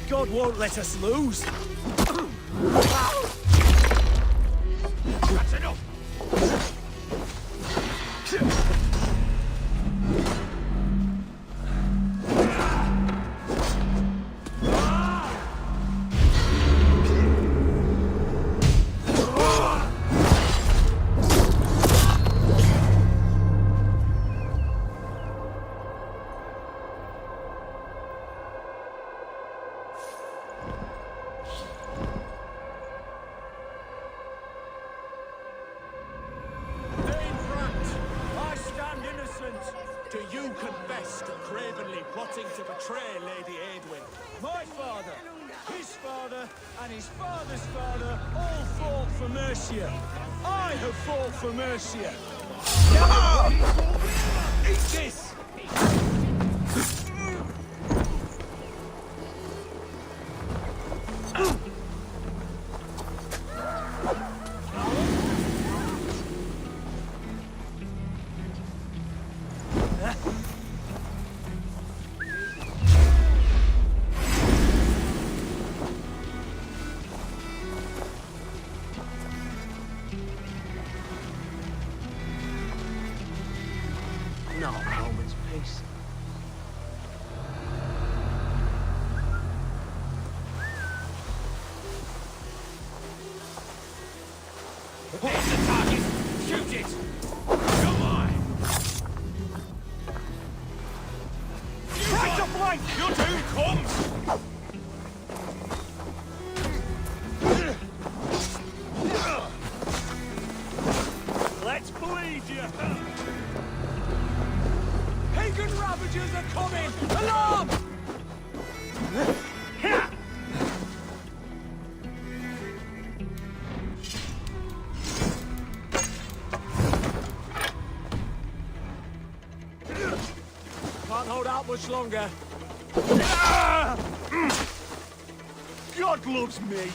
God won't let us lose. That's enough. Do you confess to cravenly plotting to betray Lady Aedwin? My father, his father, and his father's father all fought for Mercia. I have fought for Mercia. Eat this! Not a moment's peace. Hit the target! Shoot it! Come on! Try to flank! Your doom comes! Let's bleed you! Pagan Ravagers are coming! Alarm! Can't hold out much longer. God loves me.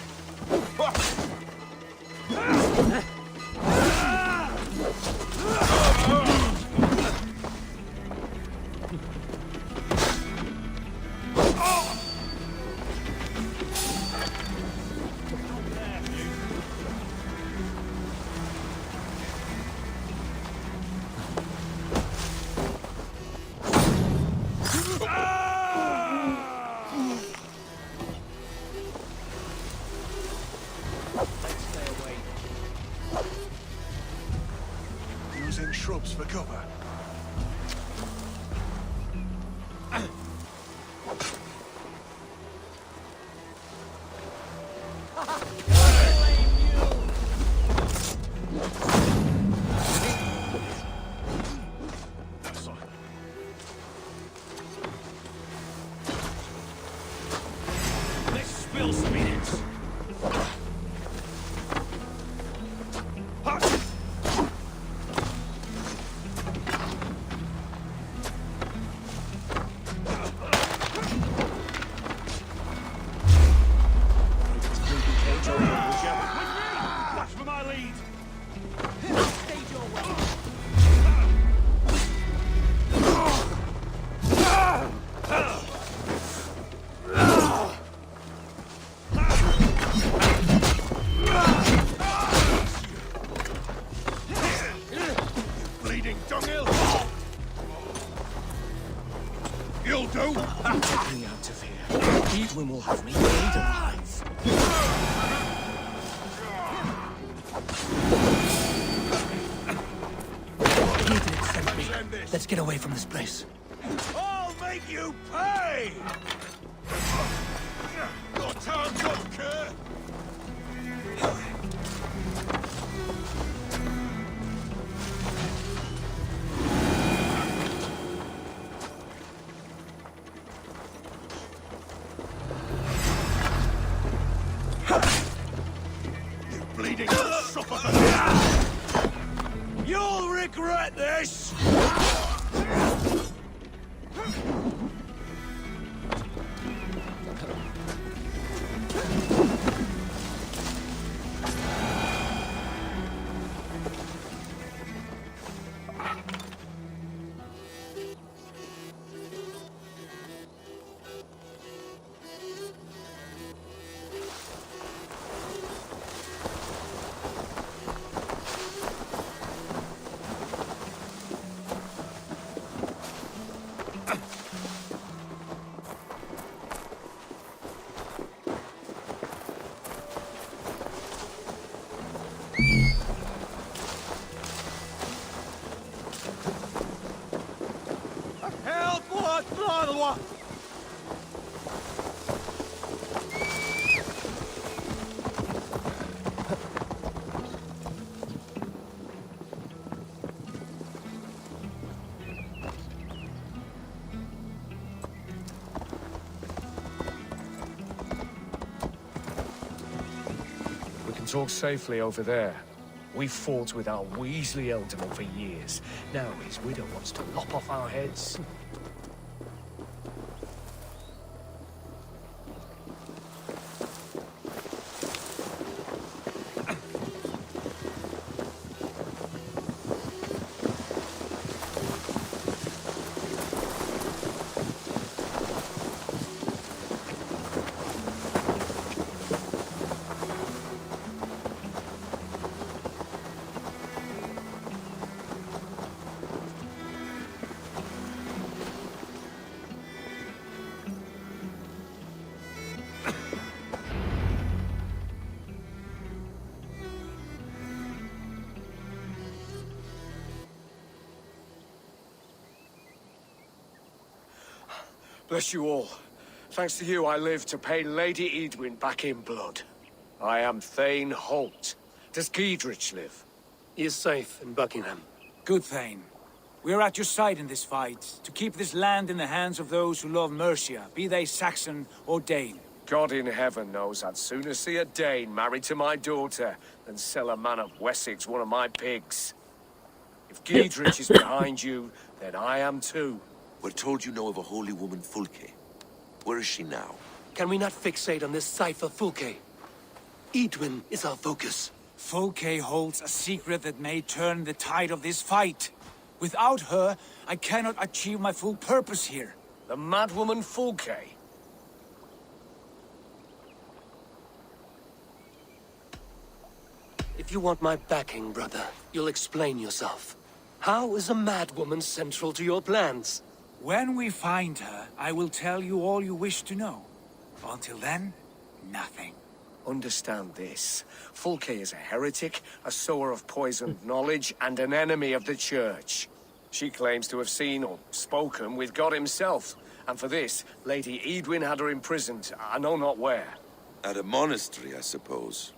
Using shrubs for cover. Let's spill some minutes. Watch for my lead. Stay your way. Bleeding dunghill! You'll do! Get me out of here. Edwin will have me buried alive. Edith sent me. Let's get away from this place. I'll make you pay! Your time's up, cur! You bleeding suffer for this! You'll regret this! Help! What? We can talk safely over there. We fought with our Weasley Elderman for years. Now his widow wants to lop off our heads. Bless you all. Thanks to you, I live to pay Lady Edwin back in blood. I am Thane Holt. Does Giedrich live? He is safe in Buckingham. Good, Thane. We are at your side in this fight, to keep this land in the hands of those who love Mercia, be they Saxon or Dane. God in heaven knows I'd sooner see a Dane married to my daughter than sell a man of Wessex one of my pigs. If Giedrich is behind you, then I am too. We're told you know of a holy woman, Fulke. Where is she now? Can we not fixate on this cipher, Fulke? Edwin is our focus. Fulke holds a secret that may turn the tide of this fight. Without her, I cannot achieve my full purpose here. The madwoman Fulke? If you want my backing, brother, you'll explain yourself. How is a madwoman central to your plans? When we find her, I will tell you all you wish to know. Until then, nothing. Understand this. Fulke is a heretic, a sower of poisoned knowledge, and an enemy of the Church. She claims to have seen or spoken with God himself. And for this, Lady Edwin had her imprisoned, I know not where. At a monastery, I suppose.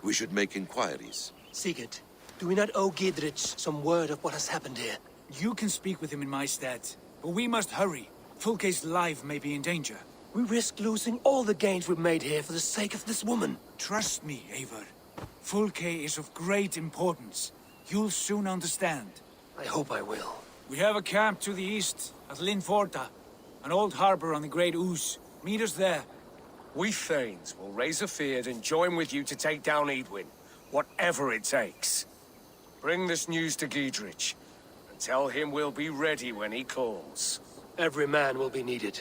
We should make inquiries. Sigurd, do we not owe Giedrich some word of what has happened here? You can speak with him in my stead, but we must hurry. Fulke's life may be in danger. We risk losing all the gains we've made here for the sake of this woman. Trust me, Eivor. Fulke is of great importance. You'll soon understand. I hope I will. We have a camp to the east, at Linforta. An old harbor on the Great Ouse. Meet us there. We Thanes will raise a feard and join with you to take down Edwin. Whatever it takes. Bring this news to Giedrich, and tell him we'll be ready when he calls. Every man will be needed.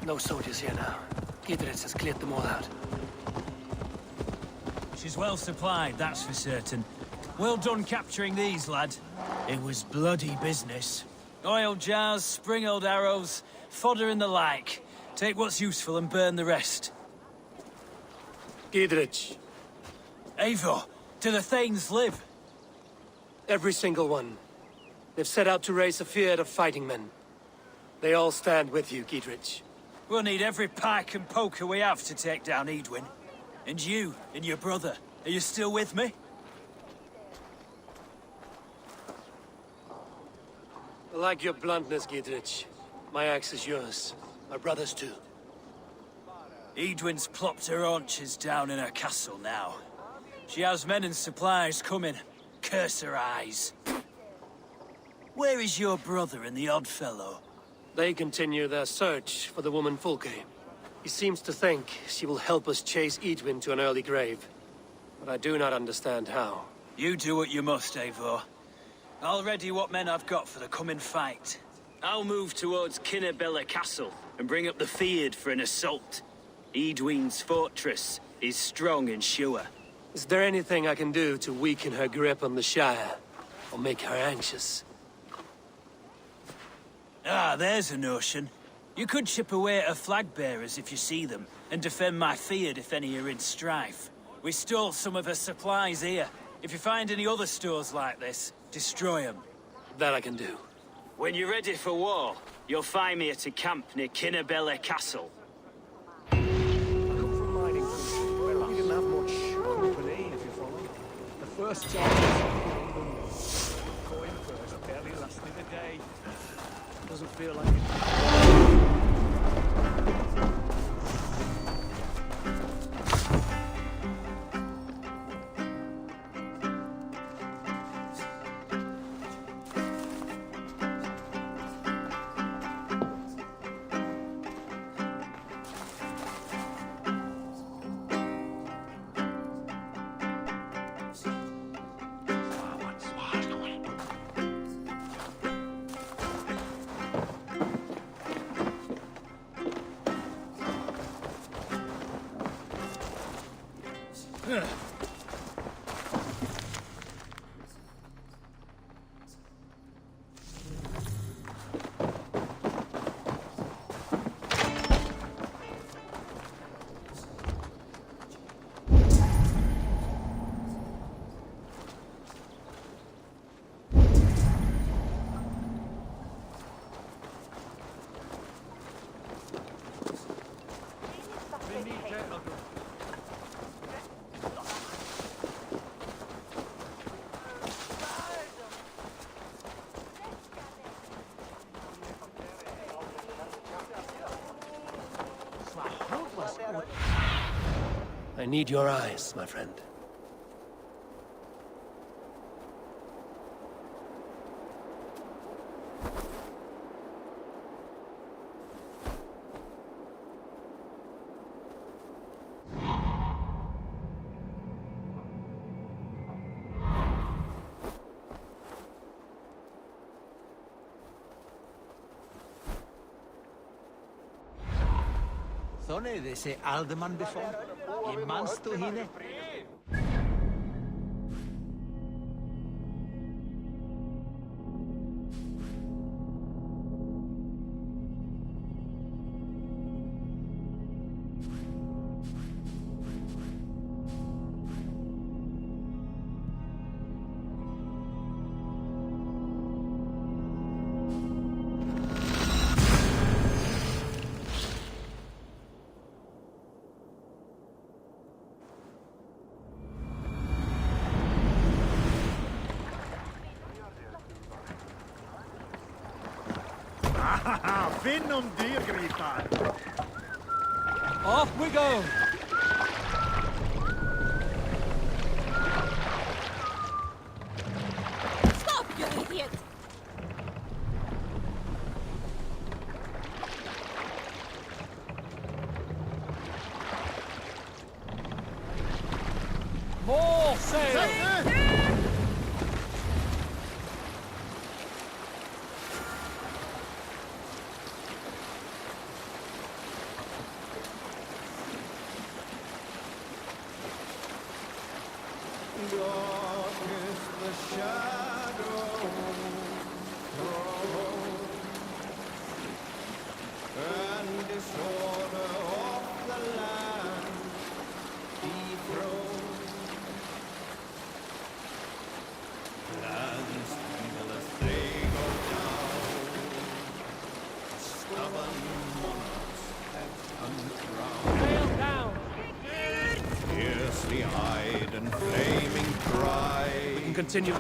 No soldiers here now. Giedrich has cleared them all out. She's well supplied, that's for certain. Well done capturing these, lad. It was bloody business. Oil jars, spring-oiled arrows, fodder and the like. Take what's useful and burn the rest. Giedrich. Eivor, do the Thanes live? Every single one. They've set out to raise a fear of fighting men. They all stand with you, Giedrich. We'll need every pike and poker we have to take down Edwin. And you, and your brother, are you still with me? I like your bluntness, Giedrich. My axe is yours. My brother's too. Edwin's plopped her haunches down in her castle now. She has men and supplies coming. Curse her eyes. Where is your brother and the odd fellow? They continue their search for the woman Fulke. He seems to think she will help us chase Edwin to an early grave. But I do not understand how. You do what you must, Eivor. I'll ready what men I've got for the coming fight. I'll move towards Kinnabella Castle and bring up the Fyrd for an assault. Edwin's fortress is strong and sure. Is there anything I can do to weaken her grip on the Shire? Or make her anxious? Ah, there's a notion. You could chip away at her flag bearers if you see them, and defend my Fyrd if any are in strife. We stole some of her supplies here. If you find any other stores like this, destroy them. That I can do. When you're ready for war, you'll find me at a camp near Kinnabella Castle. I come from mining country, where we didn't have much company, if you follow. The first job was going first, barely lasted a day. Doesn't feel like it. I need your eyes, my friend. Thone de se alderman before? I mans to hine? Finn om dyrgripar! Off we go! Stop, you idiot! More sail! Fiercely-eyed and flaming cry. We can continue.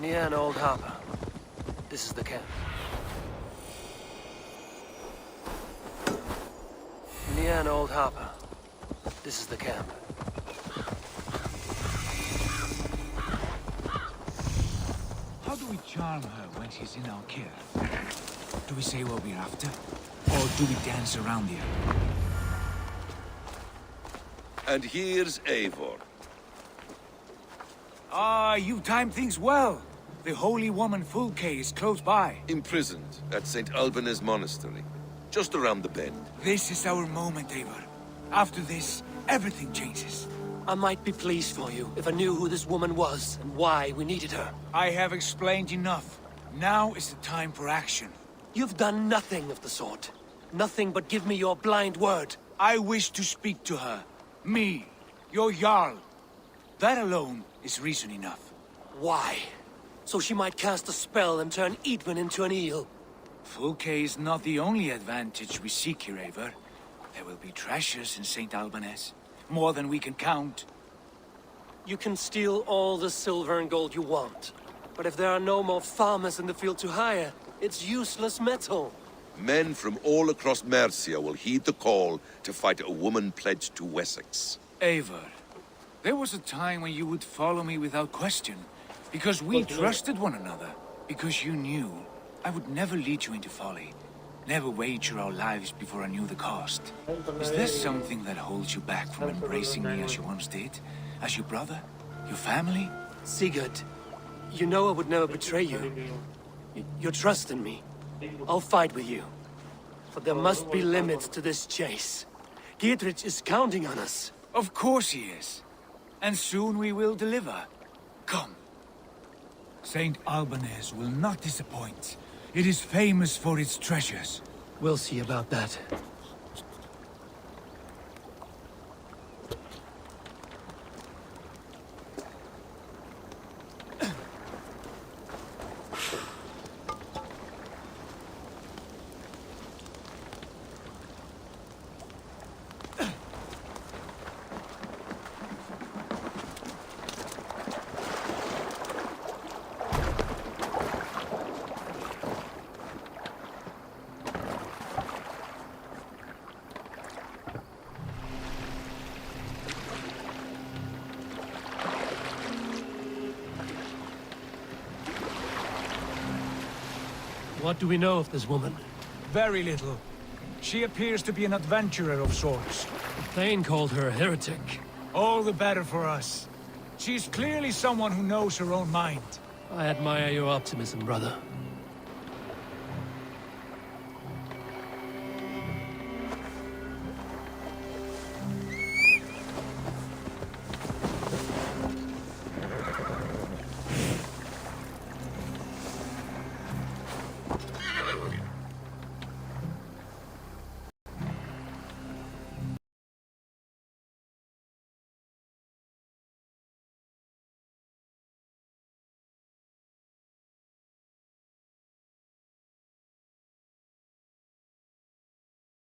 Near an old harbor. This is the camp. Leanne Old Harper. This is the camp. How do we charm her when she's in our care? Do we say what we're after? Or do we dance around here? And here's Eivor. Ah, you timed things well. The holy woman Fulke is close by. Imprisoned at St. Alban's Monastery. Just around the bend. This is our moment, Eivor. After this, everything changes. I might be pleased for you if I knew who this woman was and why we needed her. I have explained enough. Now is the time for action. You've done nothing of the sort. Nothing but give me your blind word. I wish to speak to her. Me, your Jarl. That alone is reason enough. Why? So she might cast a spell and turn Eadwin into an eel. Fulke is not the only advantage we seek here, Eivor. There will be treasures in St. Alban's. More than we can count. You can steal all the silver and gold you want. But if there are no more farmers in the field to hire, it's useless metal. Men from all across Mercia will heed the call to fight a woman pledged to Wessex. Eivor, there was a time when you would follow me without question. Because we trusted one another. Because you knew I would never lead you into folly. Never wager our lives before I knew the cost. Is there something that holds you back from embracing me as you once did? As your brother? Your family? Sigurd, you know I would never betray you. Your trust in me. I'll fight with you. But there must be limits to this chase. Giedrich is counting on us. Of course he is. And soon we will deliver. Come. St. Alban's will not disappoint. It is famous for its treasures. We'll see about that. What do we know of this woman? Very little. She appears to be an adventurer of sorts. Thane called her a heretic. All the better for us. She's clearly someone who knows her own mind. I admire your optimism, brother.